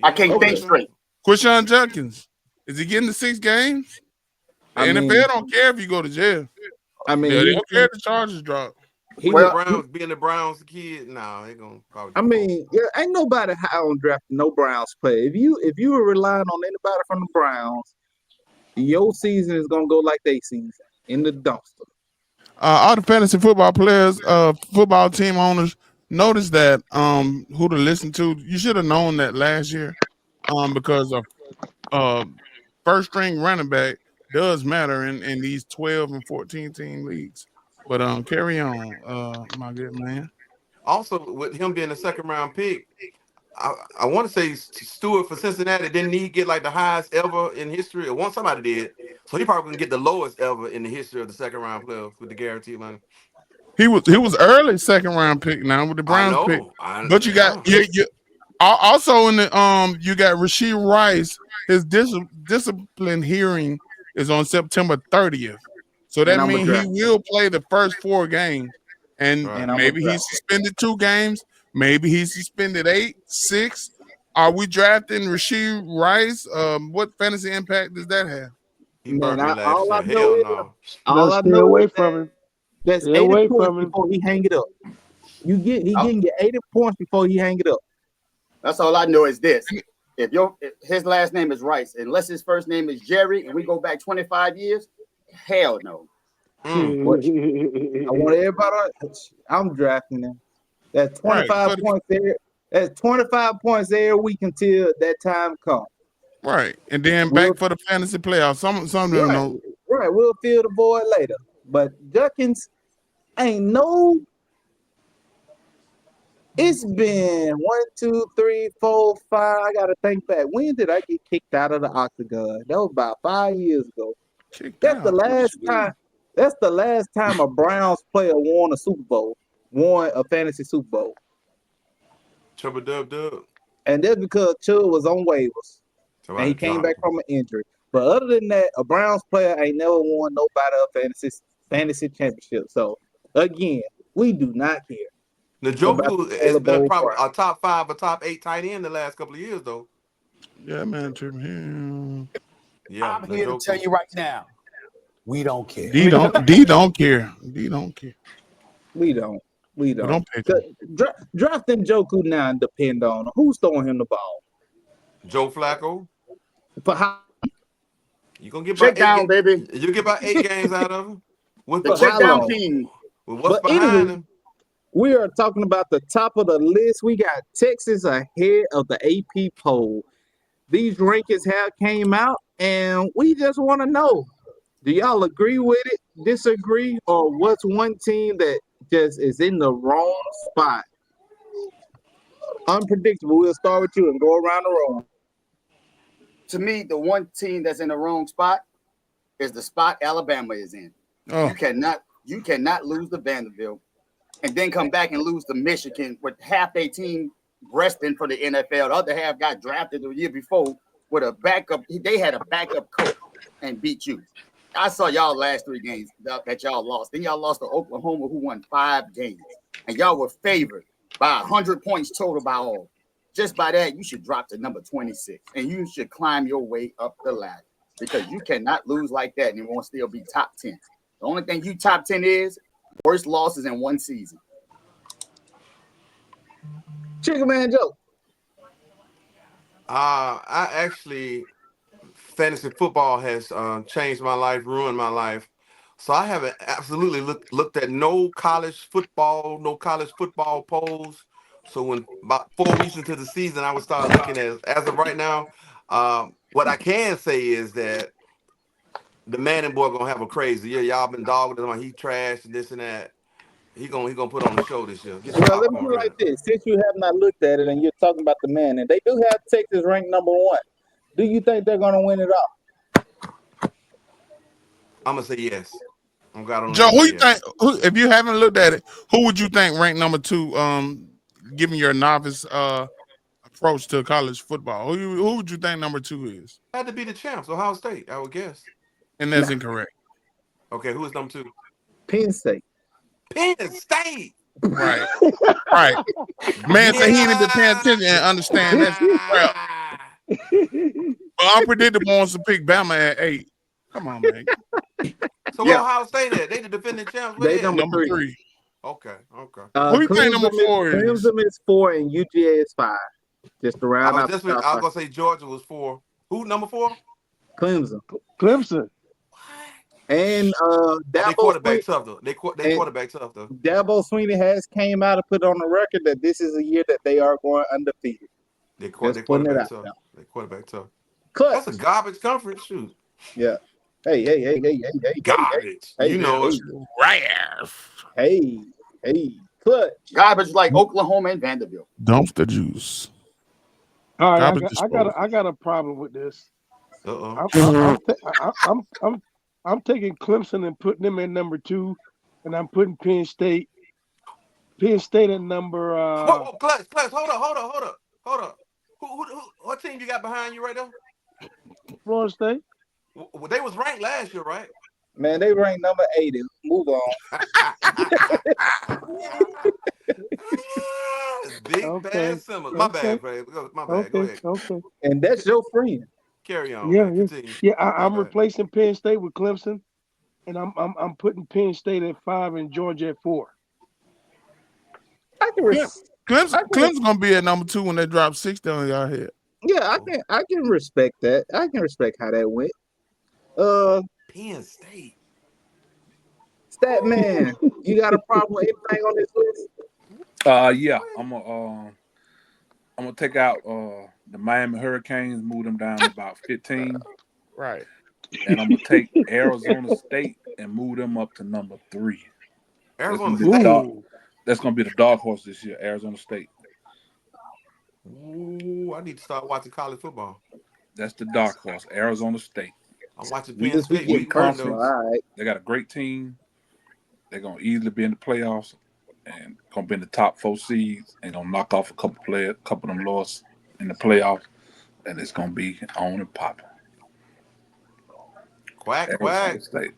I can't think Okay. straight. Quinton Judkins, is he getting the 6 games? The I NFL mean, don't care if you go to jail. They he, don't care if the charges drop. he, with the Well, Browns being the Browns kid, nah, they gonna probably I do both. mean, yeah, ain't nobody high on drafting no Browns player. If you were relying on anybody from the Browns, your season is gonna go like they season in the dumpster. All the fantasy football players, football team owners, notice that who to listen to. You should have known that last year, because of uh first string running back does matter in these 12 and 14 team leagues. But carry on, my good man. Also, with him being a second round pick, I want to say Stewart for Cincinnati didn't he get like the highest ever in history? Or once somebody did, so he probably gonna get the lowest ever in the history of the second round playoffs with the guaranteed money. He was early second round pick now with the I Browns pick. know. But you got Yeah. also in the you got Rasheed Rice. His discipline hearing is on September 30th. So And that I'm a means he draft him. will play the first 4 games. And Right. And I'm a maybe draft he's suspended 2 games. Maybe he's suspended 8, 6. Are we drafting Rasheed Rice? What fantasy impact does that have? He him. Man, burnt me last all I year. know Hell is no. Better stay away from him. that's Stay 80 away points from him. before he hang it up. He I- getting get 80 points before he hang it up. that's all I know is this. If his last name is Rice, unless his first name is Jerry, and we go back 25 years, hell no. Mm. Which I want everybody. I'm drafting him. That's Right. 25 points there. That's 25 points every week until that time comes. Right. And then We'll back for the fantasy playoffs. Some of them right, know. right. We'll fill the void later. But Judkins ain't no. It's been 1, 2, 3, 4, 5. I gotta think back. When did I get kicked out of the octagon? That was about 5 years ago. Kicked That's the out. What last you do? time. That's the last time a Browns player won a Super Bowl, won a fantasy Super Bowl, Trouble dub. and that's because Chubb was on waivers and he Somebody came dropped back him. from an injury. But other than that, a Browns player ain't never won nobody a fantasy championship. So again, we do not care about the Njoku has Taylor been Bowl probably crowd. a top 5 or top 8 tight end the last couple of years though. Yeah, man. Trip here. Yeah, I'm here to tell Njoku. you right now, we don't care. D don't care. D don't care. We don't. We We don't. don't pick him. Draft them Joku now and depend on him. Who's throwing him the ball. Joe Flacco. For how You gonna get Check about down, baby. you get about 8 games out of him. With, The for check how with, down long? king. with what's But behind anywho, him. we are talking about the top of the list. We got Texas ahead of the AP poll. These rankings have came out, and we just want to know: do y'all agree with it, disagree, or what's one team that just is in the wrong spot? Unpredictable. We'll start with you and go around the room. To me, the one team that's in the wrong spot is the spot Alabama is in. Oh, You cannot lose to Vanderbilt and then come back and lose to Michigan with half their team resting for the NFL. The other half got drafted the year before with a backup. They had a backup coach and beat you. I saw y'all last 3 games that y'all lost. Then y'all lost to Oklahoma, who won 5 games, and y'all were favored by 100 points total by all. just by that, you should drop to number 26, and you should climb your way up the ladder because you cannot lose like that and it won't still be top 10. The only thing you top 10 is worst losses in one season. Chicken Man Joe. I actually, fantasy football has changed my life, ruined my life. So I haven't absolutely looked at no college football polls. So when about 4 weeks into the season, I would start looking at, as of right now, what I can say is that the Manning boy gonna have a crazy year. Y'all been dogging him on he trash and this and that. He gonna put on the show this year. Get your Well, let me popcorn put it ready. like this. Since you have not looked at it and you're talking about the man, and they do have Texas ranked number 1, do you think they're going to win it all? I'm gonna say yes. I'm glad on Joe, who you yes. think? If you haven't looked at it, who would you think ranked number 2? Given your novice approach to college football, who would you think number 2 is? Had to be the champs, Ohio State, I would guess. And that's incorrect. Okay, who is number 2? Penn State. Penn State. Right. Right. Man said he ain't been paying attention and understand that's crap. Unpredictable wants to pick Bama at 8. Come on, man. So where Ohio State at? They the defending champs. They Where number Number 3. 3. Okay. Who you think number 4 is? Clemson is 4 and UGA is 5. Just to round I out. was gonna say Georgia was 4. Who number 4? Clemson. And They quarterback tough though. They quarterback tough though. Dabo Swinney has came out and put on the record that this is a year that they are going undefeated. They quarterback tough. They quarterback tough. Clutch. That's a garbage conference. Shoot. Yeah. Hey. Garbage. Hey, you know it. Hey. Clutch. Garbage like Oklahoma and Vanderbilt. Dumpster juice. All right, I got a problem with this. I'm taking Clemson and putting them at number 2, and I'm putting Penn State at number. Clutch. Hold up. What team you got behind you right there? Florida State. Well, they was ranked last year, right? Man, they ranked number 80. Move on. Big bad Simmons. My bad, Fred. My bad. Go ahead. Okay. And that's your friend. Carry on. Yeah. I'm replacing Penn State with Clemson, and I'm putting Penn State at 5 and Georgia at 4. Clemson's gonna be at number 2 when they drop 60 on y'all head. Yeah, I can respect that. I can respect how that went. Penn State. Stat man, you got a problem with anything on this list? Yeah, I'm gonna take out the Miami Hurricanes, move them down to about 15. Right. And I'm gonna take Arizona State and move them up to number 3. Arizona State. That's gonna be the dark horse this year, Arizona State. Ooh, I need to start watching college football. That's the dark horse, Arizona State. I'm watching Penn State. They got a great team. They're gonna easily be in the playoffs and gonna be in the top 4 seeds and gonna knock off a couple of them losses in the playoffs, and it's gonna be on and popping. Quack. State.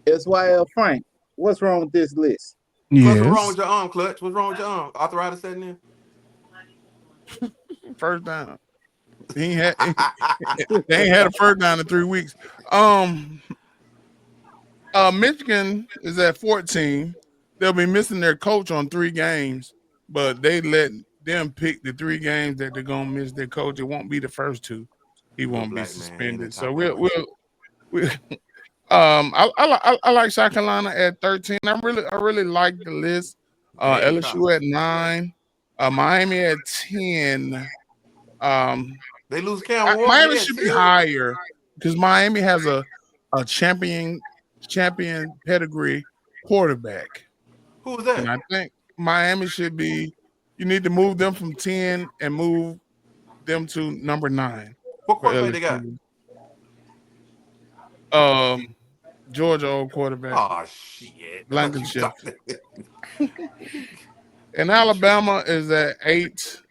SYL Frank, what's wrong with this list? Yes. What's wrong with your arm, Clutch? What's wrong with your arm? Arthritis setting in? First down. They ain't had a first down in 3 weeks. Michigan is at 14. They'll be missing their coach on 3 games, but they let them pick the 3 games that they're gonna miss their coach. It won't be the first 2. He won't be suspended. So we'll I like South Carolina at 13. I really like the list. LSU at 9. Miami at 10. They lose Cam Ward. Miami should be higher because Miami has a champion pedigree quarterback. Who is that? And I think Miami should be. You need to move them from 10 and move them to number 9. What quarterback they got? Georgia old quarterback. Oh shit. Blankenship. And Alabama is at 8,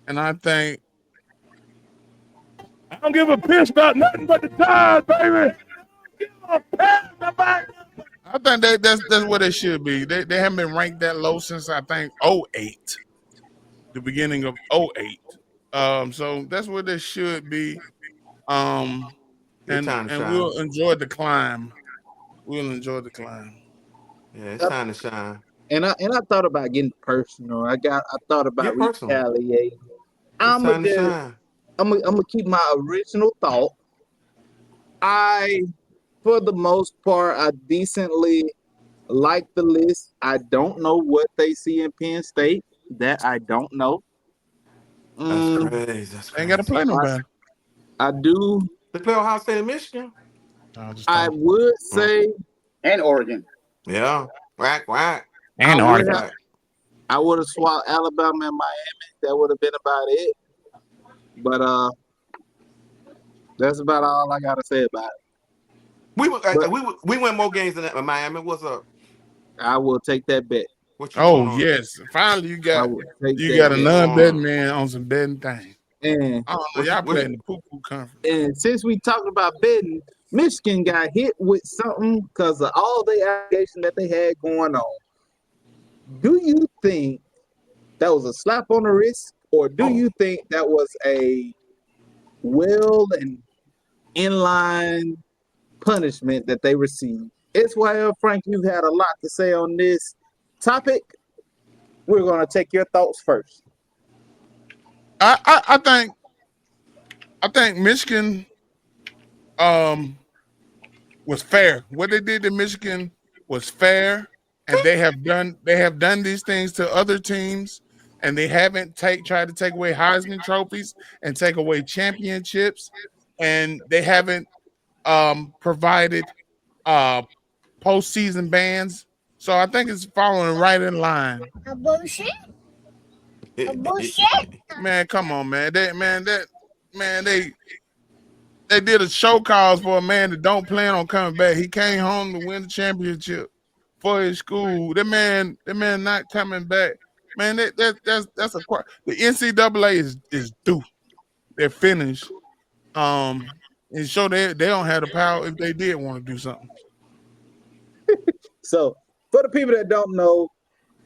and I think I don't give a piss about nothing but the Tide, baby. I think that's where they should be. They haven't been ranked that low since I think 08. the beginning of '08. So that's where they should be. Your time to And shine. we'll enjoy the climb. We'll enjoy the climb. Yeah, it's time to shine. And I thought about getting personal. I thought about Get personal. retaliating. It's I'm gonna time to just shine. I'm gonna keep my original thought. I, for the most part, I decently like the list. I don't know what they see in Penn State. That I don't know. That's Mm, crazy. That's Ain't got to crazy. play nobody. I do. They play Ohio State and Michigan. No, just I talk. would Mm. say And Oregon. Yeah. Whack, whack. I And would Oregon. have Whack. I would have swapped Alabama and Miami. That would have been about it. But that's about all I gotta say about it. But We win more games than that in Miami. What's up? I will take that bet. What you Oh going on? yes, finally I will take you that got a What you bet. going non-betting on? man on some betting thing. And I don't know. What you Y'all what play you in the poo-poo conference. and since we talked about betting, Michigan got hit with something because of all the allegations that they had going on. Do you think that was a slap on the wrist, or do oh you think that was a well and inline punishment that they received? It's why, Frank, you've had a lot to say on this topic. We're going to take your thoughts first. I think Michigan um was fair. What they did to Michigan was fair, and they have done these things to other teams, and they haven't tried to take away Heisman trophies and take away championships, and they haven't provided uh postseason bans. So I think it's following right in line. A bullshit? A bullshit? Man, come on, man. Man, they did a show cause for a man that don't plan on coming back. He came home to win the championship for his school. That man not coming back. Man, that's the NCAA is due. They're finished. And so they don't have the power if they did want to do something. So, for the people that don't know,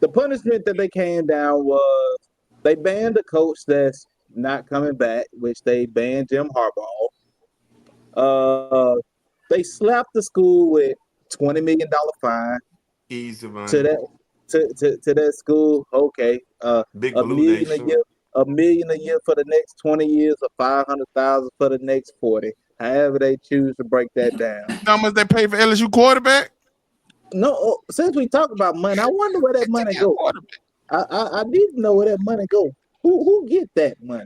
the punishment that they came down was they banned a coach that's not coming back, which they banned Jim Harbaugh. They slapped the school with $20 million fine easy to money. that to that school. Okay, Big a Blue million a Nation. year, for the next 20 years, or 500,000 for the next 40. However, they choose to break that down. How much they pay for LSU quarterback? No, since we talk about money, I wonder where that money go. I need to know where that money go. Who get that money?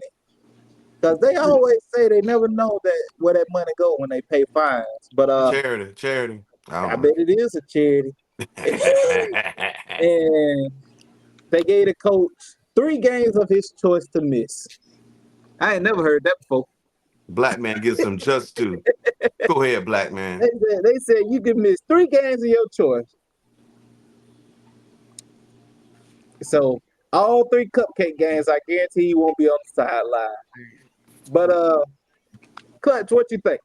Because they always say they never know that where that money go when they pay fines. But Charity. I I don't bet it is a charity. know. And they gave the coach 3 games of his choice to miss. I ain't never heard that before. Black man gives some just to. Go ahead, black man. They said you can miss 3 games of your choice. So all 3 cupcake games, I guarantee you won't be on the sideline. But Clutch, what you think?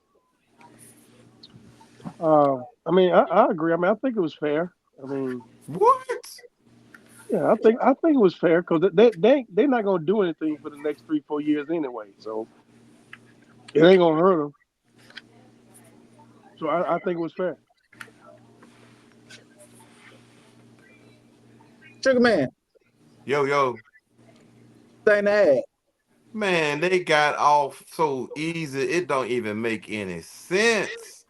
I mean, I agree. I mean, I think it was fair. I mean, What? yeah, I think it was fair because they're not gonna do anything for the next 3 4 years anyway. So it ain't gonna hurt them. So I think it was fair. Sugar Man, Yo. thing to add. Man, they got off so easy. It don't even make any sense.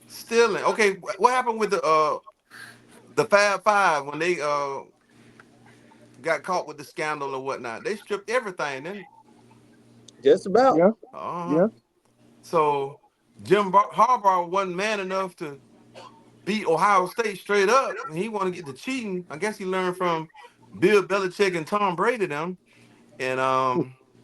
Stealing. Okay, what happened with the Fab Five when they got caught with the scandal or whatnot? They stripped everything, then. Just about. Yeah, Uh-huh. yeah. So Harbaugh wasn't man enough to beat Ohio State straight up. And he want to get the cheating. I guess he learned from Bill Belichick and Tom Brady them, and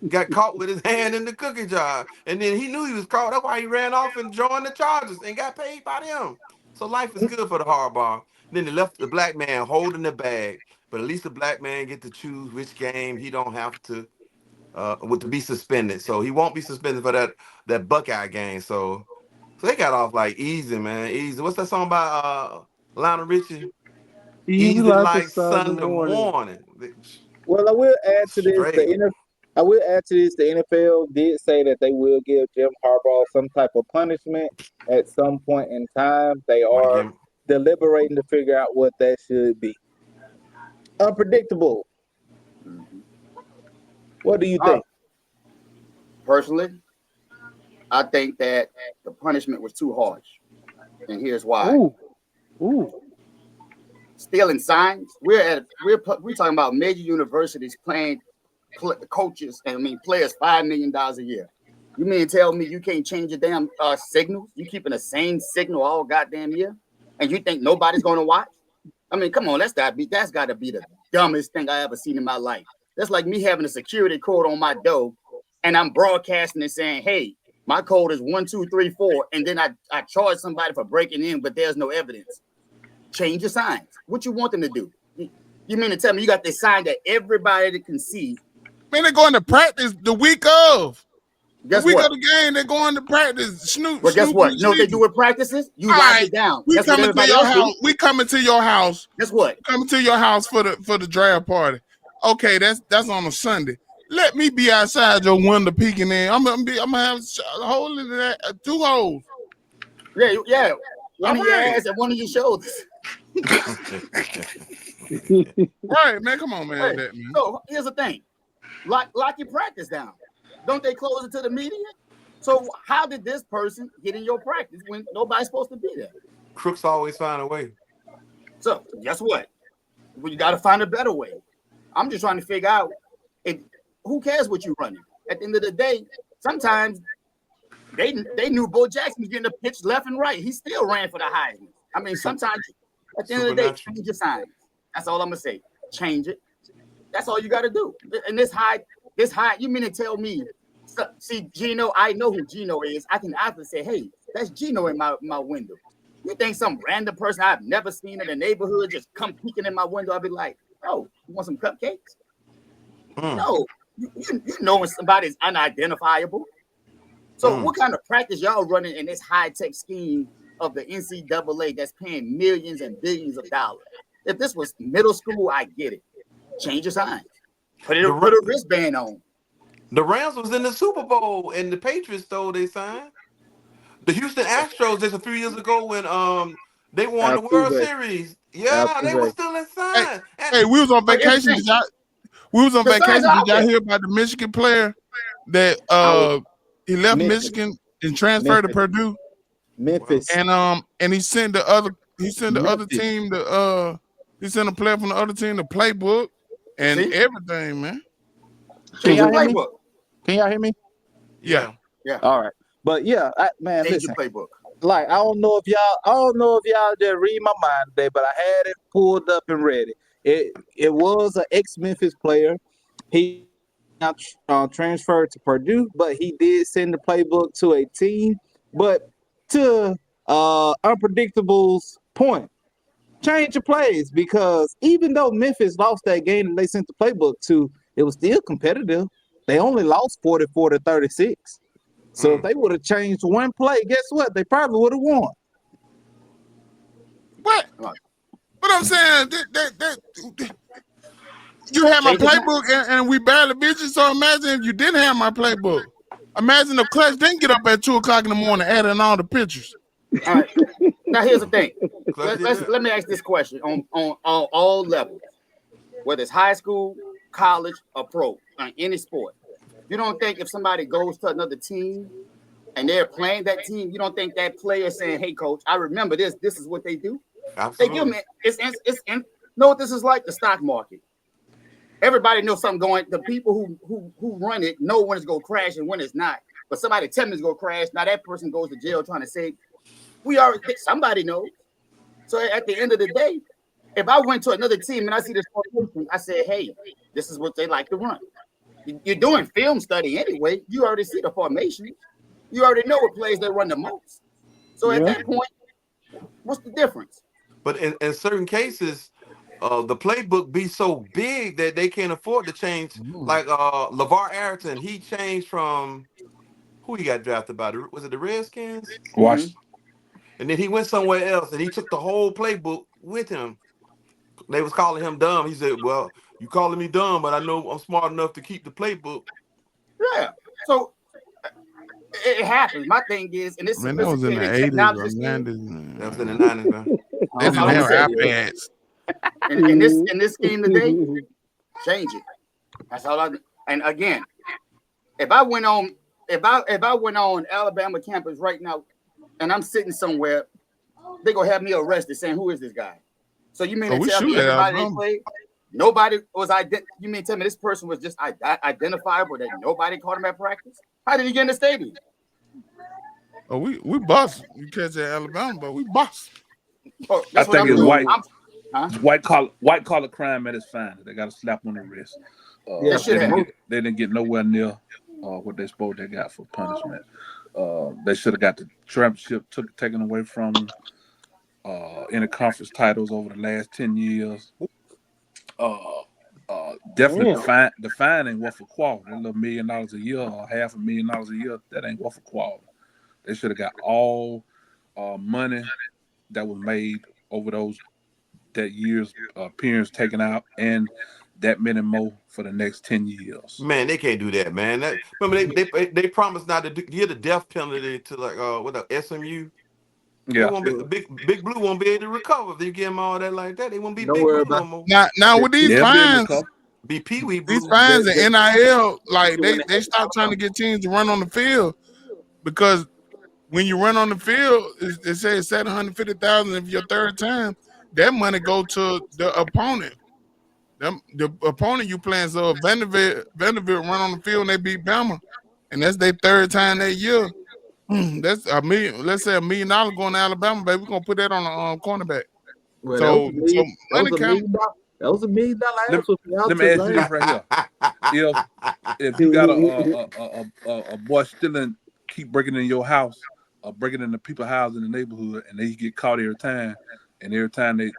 got caught with his hand in the cookie jar. And then he knew he was caught. That's why he ran off and joined the Chargers and got paid by them. So life is good for the Harbaugh. Then they left the black man holding the bag. But at least the black man get to choose which game he don't have to to be suspended. So he won't be suspended for that Buckeye game. So they got off like easy, man. Easy. What's that song by Lionel Richie? Easy Easy like a like Sunday Sunday morning. morning. Well, I will add to this. Straight. I will add to this. The NFL did say that they will give Jim Harbaugh some type of punishment at some point in time. They Want to are give him? deliberating to figure out what that should be. Unpredictable. What do you think? Personally, I think that the punishment was too harsh, and here's why. Ooh. Stealing signs. We're talking about major universities paying coaches and players $5 million a year. You mean tell me you can't change your damn signals? You keeping the same signal all goddamn year, and you think nobody's gonna watch? I mean, come on, that's got to be the dumbest thing I ever seen in my life. That's like me having a security code on my door, and I'm broadcasting and saying, "Hey, my code is 1234," and then I charge somebody for breaking in, but there's no evidence. Change your signs. What you want them to do? You mean to tell me you got this sign that everybody can see? Man, they're going to practice the week of. Guess the week what? of the game, they're going to practice. Well, guess what? You know what they do at practices? You write it down. We That's what coming to everybody your else house. do. We coming to your house. Guess what? Coming to your house for the draft party. Okay, that's on a Sunday. Let me be outside your window peeking in. I'm gonna have a hole in that, 2 holes. Yeah. One of your ass and one of your shoulders. Right, man. Come on, man. Hey, so here's the thing. Lock your practice down. Don't they close it to the media? So how did this person get in your practice when nobody's supposed to be there? Crooks always find a way. So guess what? Well, you got to find a better way. I'm just trying to figure out who cares what you're running. At the end of the day, sometimes they knew Bo Jackson was getting a pitch left and right. He still ran for the Heisman. I mean, sometimes at the end of the day, change your signs. That's all I'm gonna say. Change it. That's all you got to do. And this high, you mean to tell me? See, Gino, I know who Gino is. I can either say, hey, that's Gino in my window. You think some random person I've never seen in the neighborhood just come peeking in my window? I'll be like, oh, you want some cupcakes? No, you know when somebody's unidentifiable. So what kind of practice y'all running in this high-tech scheme of the NCAA that's paying millions and billions of dollars? If this was middle school, I get it. Change your signs. Put a wristband on. The Rams was in the Super Bowl and the Patriots stole their sign. The Houston Astros just a few years ago when they won the World Series. Yeah, they were still in sign. Hey, we was on vacation. Did y'all hear about the Michigan player that he left Michigan and transferred to Purdue? Memphis. And he sent the other team he sent a player from the other team the playbook and everything, man. Can y'all hear me? Can y'all hear me? Yeah. All right. But yeah, man, listen. Playbook. Like I don't know if y'all just read my mind today, but I had it pulled up and read it. It was an ex-Memphis player. He transferred to Purdue, but he did send the playbook to a team. But to Unpredictable's point, change your plays, because even though Memphis lost that game that they sent the playbook to, it was still competitive. They only lost 44-36. So if they would have changed one play, guess what? They probably would have won. What? But I'm saying you have my playbook and we barely beat you. So imagine if you didn't have my playbook. Imagine if Clutch didn't get up at 2:00 in the morning adding all the pictures. All right. Now here's the thing. Let me ask this question on all levels, whether it's high school, college, or pro, on any sport. You don't think if somebody goes to another team and they're playing that team, you don't think that player is saying, "Hey, coach, I remember this. This is what they do." Absolutely. They give them, it's know what this is like? The stock market. Everybody knows something going. The people who run it know when it's gonna crash and when it's not. But somebody tell me it's gonna crash. Now that person goes to jail trying to say, somebody knows. So at the end of the day, if I went to another team and I see this formation, I say, hey, this is what they like to run. You're doing film study anyway. You already see the formation. You already know what plays they run the most. So at that point, what's the difference? But in certain cases, the playbook be so big that they can't afford to change. Like LeVar Arrington, he changed from who he got drafted by? Was it the Redskins? Washington. And then he went somewhere else, and he took the whole playbook with him. They was calling him dumb. He said, "Well, You calling me dumb, but I know I'm smart enough to keep the playbook. Yeah. So it happens. My thing is, in this Man, that was in the sophisticated 80s or technology scheme, 90s. That was in the 90s, man. They that's didn't all I'm have gonna say. iPads. In this scheme today, change it. That's all I. And again, if I went on Alabama campus right now, and I'm sitting somewhere, they gonna have me arrested saying, "Who is this guy?" So you mean to We tell me shoot at everybody they Alabama. played, nobody was You mean to tell me this person was just identifiable that nobody caught him at practice? How did he get in the stadium? Oh, we bust. You catch at Alabama, but we bust. Oh, I that's what think I'm it's doing. white collar crime at its finest. They got a slap on the wrist. They didn't get nowhere near what they supposed they got for punishment. They should have got the championship taken away from them. Interconference titles over the last 10 years. Definitely the fine ain't worth a quarter. That little $1 million a year or $500,000 a year, that ain't worth a quarter. They should have got all money that was made over that year's appearance taken out, and that many more for the next 10 years. Man, they can't do that, man. Remember they promised not to give the death penalty to SMU. Yeah, They won't be Big Blue won't be able to recover if they give them all that like that. They won't be Don't Big worry Blue about no more. Now with these they'll be able to fines, recover. Be Pee Wee Blue. these fines and NIL, like they stopped trying to get teams to run on the field because when you run on the field, it says $750,000. If your third time, that money go to the opponent. The opponent you playing. So if Vanderbilt run on the field and they beat Bama, and that's their third time that year, that's $1 million. Let's say $1 million going to Alabama, baby. We're gonna put that on the cornerback. Well, So money $1 count. million. That was $1 million Let answer. me ask you this right here: if you got a boy stealing, keep breaking in your house, or breaking into people's house in the neighborhood, and they get caught every time, and every time they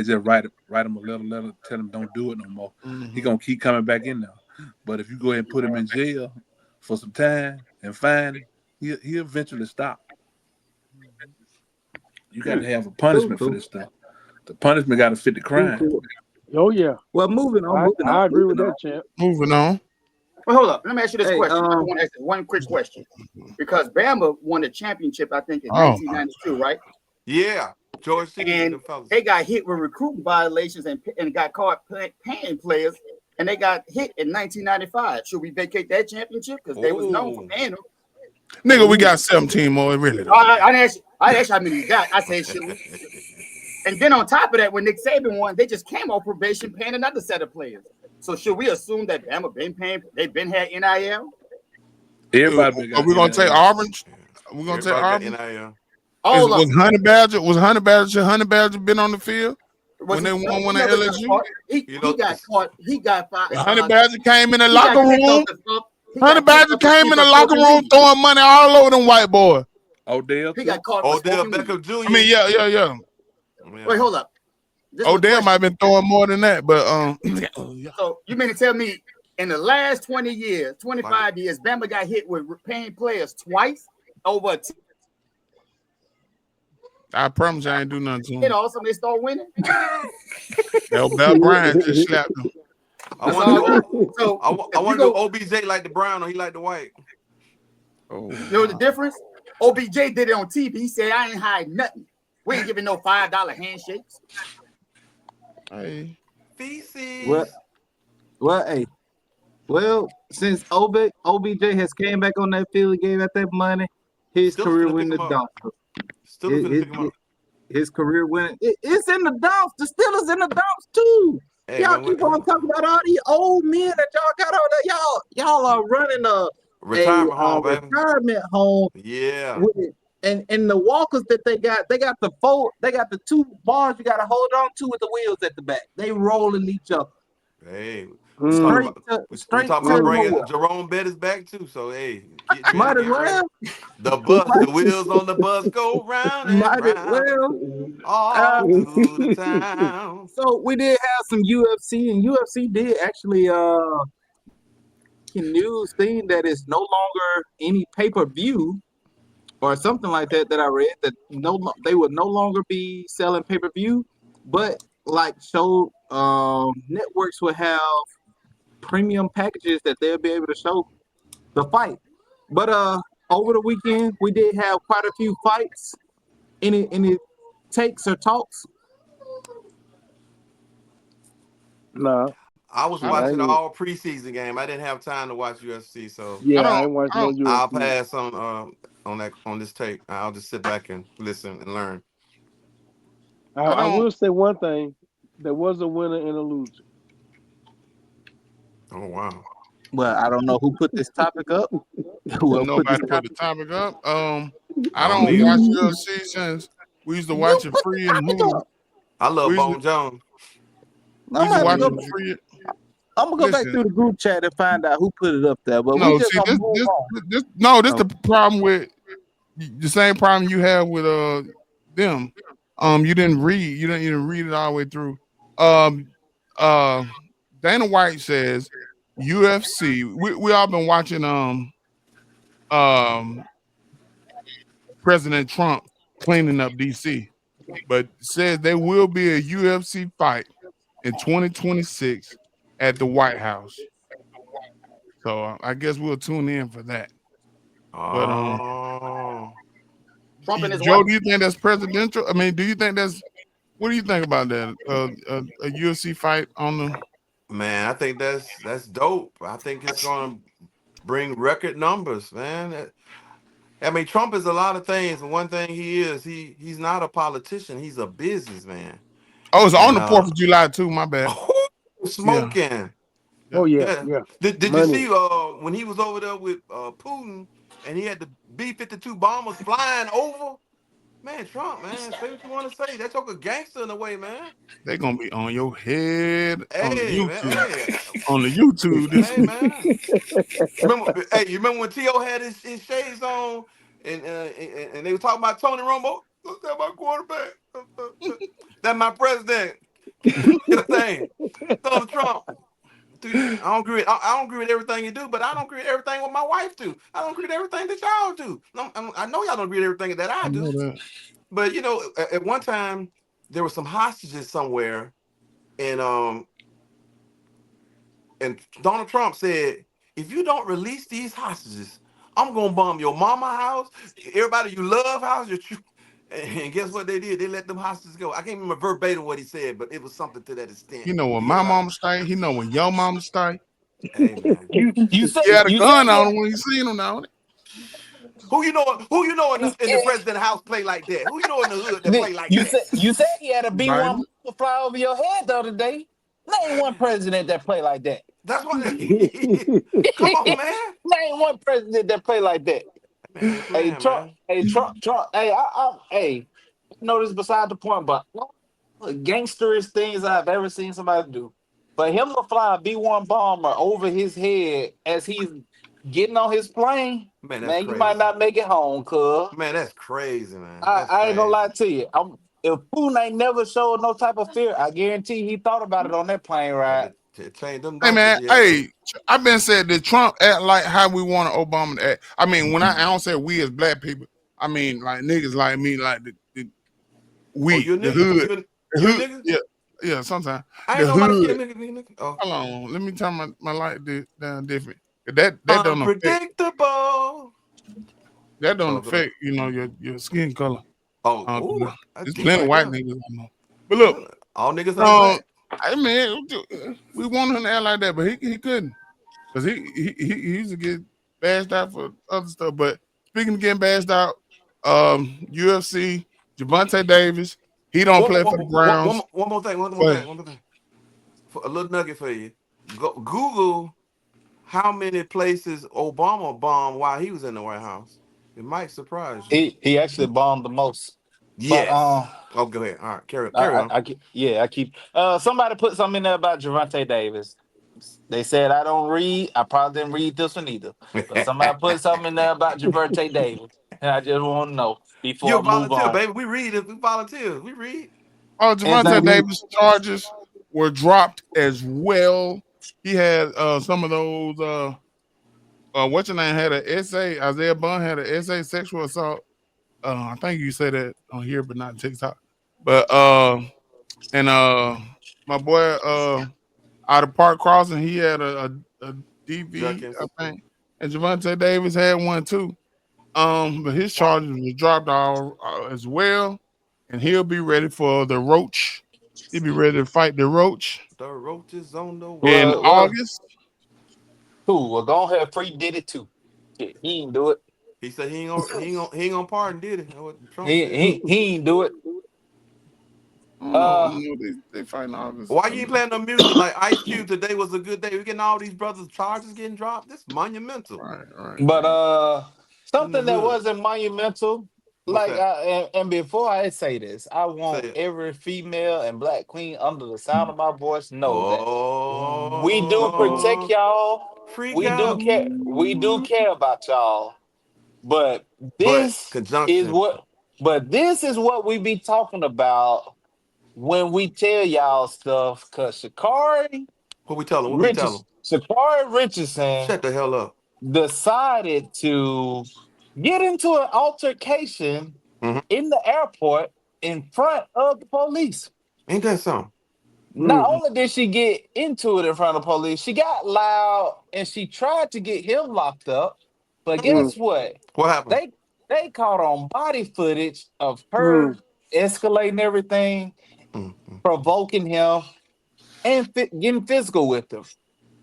just write him a letter, tell him don't do it no more. He gonna keep coming back in there. But if you go ahead and put him in jail for some time and fine him, he'll eventually stop. You got to have a punishment for this stuff. The punishment got to fit the crime. Oh yeah. Well, moving on. I agree with that, champ. Moving on. Well, hold up. Let me ask you this question. I um, want to ask you one quick question. Because Bama won the championship, I think, in Oh. 1992, right? Yeah, George City. And they got hit with recruiting violations and got caught paying players, and they got hit in 1995. Should we vacate that championship? Because they was known for paying them. Nigga, we got 17 more. Really? I asked how many you got. I said, should we? And then on top of that, when Nick Saban won, they just came off probation paying another set of players. So should we assume that Bama been paying? They've been had NIL. Everybody. Are we gonna take Auburn? We're gonna take Auburn. NIL. Was Honey Badger? Should Honey Badger been on the field when they won one at LSU? He got caught. He got fired. Honey Badger came in the locker room. Honey Badger came in the locker room throwing money all over them white boys. Odell. He got caught. Odell Beckham Jr. I mean, yeah. Wait, hold up. Odell might have been throwing more than that, but So you mean to tell me in the last 20 years, 25 years, Bama got hit with paying players twice over I promise I ain't do nothing to him. and also they start winning? Bell Bryant just slapped him. I want to know OBJ like the brown or he like the white. You know the difference? OBJ did it on TV. He said, I ain't hiding nothing. We ain't giving no $5 handshakes. Hey. Feces. Well, since OBJ has came back on that field, gave out that money, his career went in the dumpster. His career went. It's in the dumpster. Still is in the dumps too. Hey, y'all keep on talking about all these old men that y'all got on there. Y'all are running a retirement home. Yeah. And the walkers that they got the two bars you got to hold on to with the wheels at the back. They rolling each other. Hey, straight talking about bringing Jerome Bettis back too. So hey, might as well. The wheels on the bus go round and might as round, all through the town. So we did have some UFC, and UFC did actually news thing that is no longer any pay-per-view or something like that I read that they would no longer be selling pay-per-view, but like show networks will have premium packages that they'll be able to show the fight. But over the weekend we did have quite a few fights. Any takes or talks? Nah, I was I don't. watching ain't. all preseason game. I didn't have time to watch UFC, so I Yeah, I don't. ain't watching I no don't. I'll UFC. pass on this tape. I'll just sit back and listen and learn. I I don't. will say one thing: there was a winner and a loser. Oh wow. Well, I don't know who put this topic up. Who put this Nobody put the topic? topic up. I I don't don't either. watch You UFC since we used to you watch it put the free and topic Hulu. up. I love We used to, Bone Jones. we I'm used gonna to have to watch go. it Mm. free. I'm gonna go back Listen, through the group chat and find out who put it up there. But we no, just see gonna this move this on. this no, this Oh, the problem with the same problem you have with them. You didn't read. You didn't read it all the way through. Um, uh, Dana White says UFC. We all been watching um President Trump cleaning up DC, but says there will be a UFC fight in 2026 at the White House. So I guess we'll tune in for that. But Oh Trump and his Joe, wife. do you think that's presidential? I mean, do you think that's what do you think about that? A UFC fight on the man, I think that's dope. I think it's gonna bring record numbers, man. I mean, Trump is a lot of things, and one thing he's not a politician. He's a businessman. Oh, it's on And the 4th of July too. My bad. Yeah, smoking. yeah. Oh yeah, Yeah. yeah. Did you Money. see when he was over there with Putin and he had the B-52 bombers flying over? Man, Trump, man, say what you want to say. That's like a gangster in a way, man. They're gonna be on your head on the Hey, man, YouTube. hey, On the YouTube this hey, week. man. You remember when T.O. had his shades on and they were talking about Tony Romo? Look, that's my quarterback. That's my president. Get a thing. Donald Trump. Dude, I don't agree. I don't agree with everything you do, but I don't agree with everything what my wife do. I don't agree with everything that y'all do. I know y'all don't agree with everything that I I do. know that. But at one time there were some hostages somewhere, and Donald Trump said, if you don't release these hostages, I'm gonna bomb your mama house, everybody you love house, and guess what they did? They let them hostages go. I can't remember verbatim what he said, but it was something to that extent. He know when You get my what I mama stay. He know when your mama stay. Hey man. you He had a you said gun yeah. on him when he seen him now. Who you know in the president house play like that? Who you know in the hood that play like that? You said he had a B-1 Biden. fly over your head the other day. Name one president that play like that. That's what. Come on, man. Name one president that play like that. Man ain't Hey playing, Trump. man. Hey Trump. Trump. Hey, hey. I know this beside the point, but all the gangsterish things I've ever seen somebody do. For him to fly a B-1 bomber over his head as he's getting on his plane, Man, that's man, you might crazy. not make it home, cuz. Man, that's crazy, man. I, That's I ain't gonna crazy. lie to you. If Putin ain't never showed no type of fear, I guarantee he thought about it on that plane Had ride. to change them Hey diapers, man, yeah. hey, I've been said that Trump act like how we want Obama to act. I mean, when I don't say we as black people, I mean like niggas like me, like the Oh, we, you a nigga? the You a hood, nigga? yeah, yeah. Sometimes I ain't the know nobody said hood. nigga, nigga. Oh, Hold on, let me turn my light down different. That don't affect unpredictable. Oh, go ahead. your skin color. Oh, 'Cause ooh, that's there's deep plenty of right white there. niggas I know. But look, All niggas ain't um, black. I mean, we wanted him to act like that, but he couldn't. Because he used to get bashed out for other stuff. But speaking of getting bashed out, UFC, Gervonta Davis, he don't play for the Browns. One more thing. But One more thing. For a little nugget for you. Google how many places Obama bombed while he was in the White House. It might surprise you. He actually bombed the most. But Yes. Oh, go ahead. All right, carry on. I keep somebody put something in there about Gervonta Davis. They said I don't read. I probably didn't read this one either. But somebody put something in there about Gervonta Davis. And I just want to know before You're I a move volunteer, on. baby. We read it. We volunteer. We read. Gervonta Exactly. Davis charges were dropped as well. He had some of those what's your name had an essay, Isaiah Bond had an essay, sexual assault. I think you said that on here, but not TikTok. But And my boy out of Park Crossing, he had a DV, Judkins. I think, and Gervonta Davis had one too. But his charges was dropped all as well, and he'll be ready for the Roach. He'll be ready to fight the Roach The roaches on the in wall. August. Cool. Well, go ahead. Free did it too. Shit, he ain't do it. He said he ain't gonna pardon, did he? That's what Trump He said. he ain't do it. I don't know. They fighting August. Why you ain't playing no music like Ice Cube? Today was a good day. We getting all these brothers' charges getting dropped. This monumental But in the something that hood. wasn't monumental, What's like that? and before I say this, I Say want it. every female and black queen under the sound of my voice know that we do protect Oh, y'all. freak We do out. care. We do care about y'all. But But this is conjunction. what. But this is what we be talking about when we tell y'all stuff. Cause What we tell him? What we tell him? Sha'Carri Richardson Shut the hell up. decided to get into an altercation Mm-hmm. in the airport in front of the police. Ain't that something? Not only did she get into it in front of the police, she got loud and she tried to get him locked up. But guess what? What happened? They caught on body footage of her escalating everything, provoking him, and getting physical with him.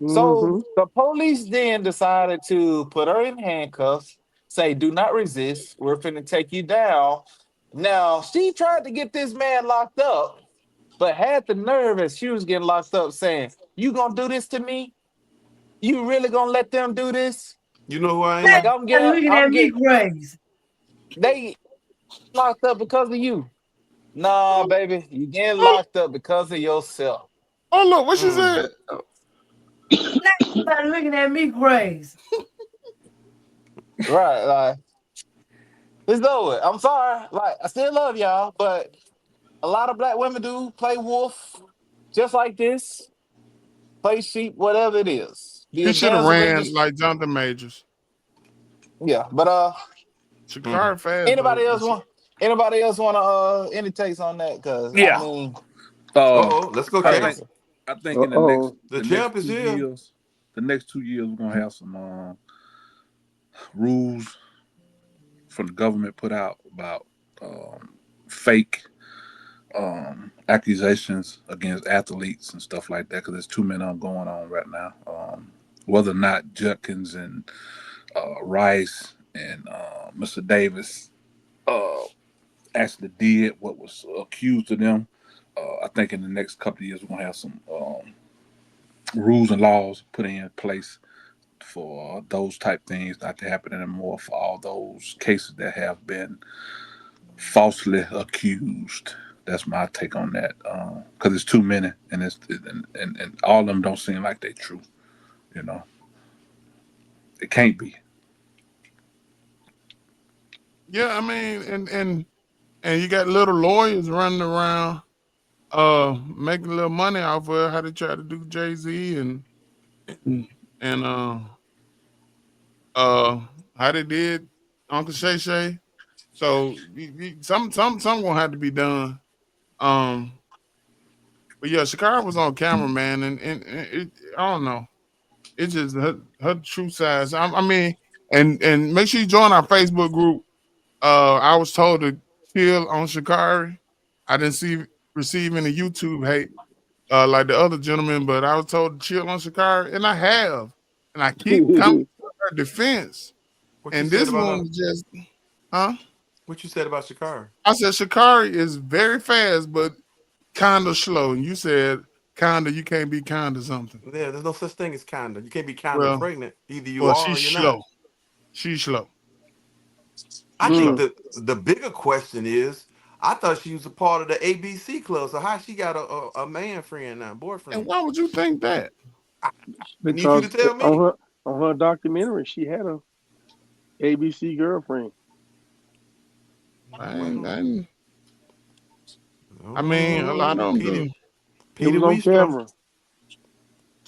So the police then decided to put her in handcuffs, say, "Do not resist. We're finna take you down." Now, she tried to get this man locked up, but had the nerve as she was getting locked up saying, "You gonna do this to me? You really gonna let them do this? You know who I Like am? I'm getting they locked up because of you." Nah, baby, you getting Oh, locked up because of yourself. oh look, what she said. Everybody looking at me crazy. Right, like it's over. I'm sorry. Like, I still love y'all, but a lot of black women do play wolf just like this, play sheep, whatever it is. Be He a should have damsel in ran this. like Jonathan Majors. Yeah, but Sha'Carri fast though. anybody else want any takes on that? Cause I Yeah. mean, Let's go, I champ. think I think in the next The champ is here. the next 2 years we're gonna have some rules from the government put out about fake accusations against athletes and stuff like that because there's too many of them going on right now. Whether or not Judkins and Rice and Mr. Davis actually did what was accused of them, I think in the next couple of years we're gonna have some rules and laws put in place for those type things not to happen anymore for all those cases that have been falsely accused. That's my take on that. Because it's too many, and and all of them don't seem like they're true. You know, it can't be. Yeah, I mean, and you got little lawyers running around, making a little money off of how they try to do Jay-Z and how they did Uncle Shay Shay. So some gonna have to be done. Um, but yeah, Sha'Carri was on camera, man, and I don't know. It's just her true size. I mean, and make sure you join our Facebook group. I was told to chill on Sha'Carri. I didn't receive any YouTube hate like the other gentleman, but I was told to chill on Sha'Carri, and I have, and I keep coming to her defense. What you And said this about one her? was just, huh? What you said about Sha'Carri? I said Sha'Carri is very fast, but kind of slow. And you said kind of you can't be kind of something. Yeah, there's no such thing as kinda. You can't be kinda Well, pregnant. Either you well, are or she's you're not. slow. She's slow. I She's think slow. the bigger question is, I thought she was a part of the ABC club. So how she got a man friend now, And boyfriend? why would you think that? I need you to because tell me. on her documentary, she had a ABC girlfriend. Well, I mean, a lot of them do. It Petey was on Wheatstrom. camera.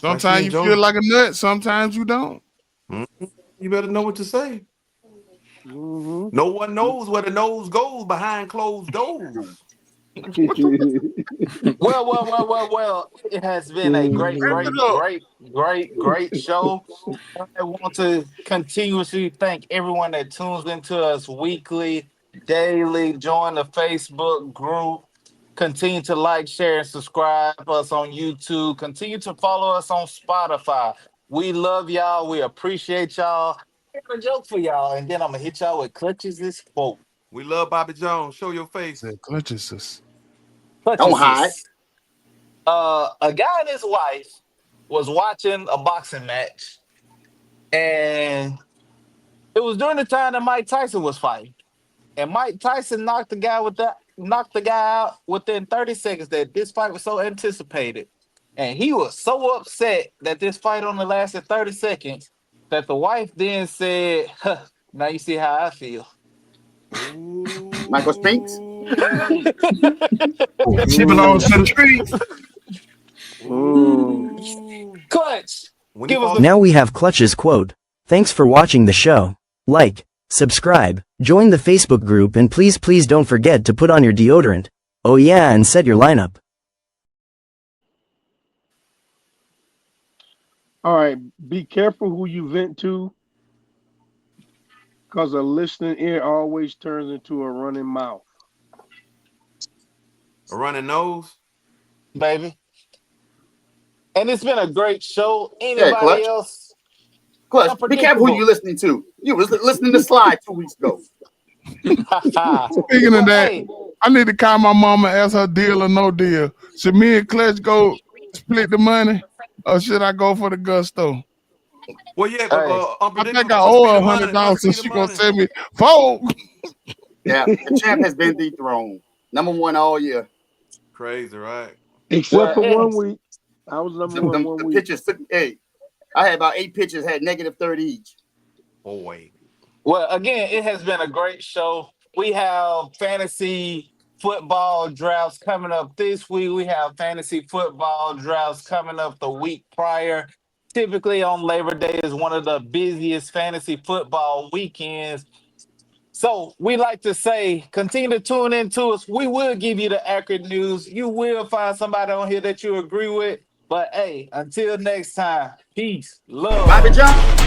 Like she Sometimes you enjoying. feel like a nut, sometimes you don't. You better know what to say. Mm-hmm. No one knows where the nose goes behind closed doors. Well. It has been a great show. I want to continuously thank everyone that tunes into us weekly, daily. Join the Facebook group. Continue to like, share, and subscribe us on YouTube. Continue to follow us on Spotify. We love y'all. We appreciate y'all. I got a joke for y'all, and then I'm gonna hit y'all with clutches this quote. We love Bobby Jones. Show your face. Clutches. Don't hide. A guy and his wife was watching a boxing match, and it was during the time that Mike Tyson was fighting. And Mike Tyson knocked the guy out within 30 seconds. That this fight was so anticipated. And he was so upset that this fight only lasted 30 seconds that the wife then said, huh, now you see how I feel. Michael Spinks. She belongs to the streets. Clutch. Now we have Clutch's quote. Thanks for watching the show. Like, subscribe, join the Facebook group, and please don't forget to put on your deodorant. Oh yeah, and set your lineup. All right, be careful who you vent to, because a listening ear always turns into a running mouth. A running nose? Baby. And it's been a great show. Anybody else? Clutch, be careful who you listening to. You was listening to Slide 2 weeks ago. Speaking of that, I need to call my mama and ask her deal or no deal. Should me and Clutch go split the money, or should I go for the gusto? Well, yeah, I think I owe her $100, so she gonna tell me, "Fold." Yeah, the champ has been dethroned. #1 all year. Crazy, right? Except for 1 week. I was #1 1 week. Pitches took, hey, I had about 8 pitches, had -30 each. Oh, wait. Well, again, it has been a great show. We have fantasy football drafts coming up this week. We have fantasy football drafts coming up the week prior. Typically on Labor Day is one of the busiest fantasy football weekends. So we like to say, continue to tune into us. We will give you the accurate news. You will find somebody on here that you agree with. But hey, until next time, peace, love. Bobby Jones.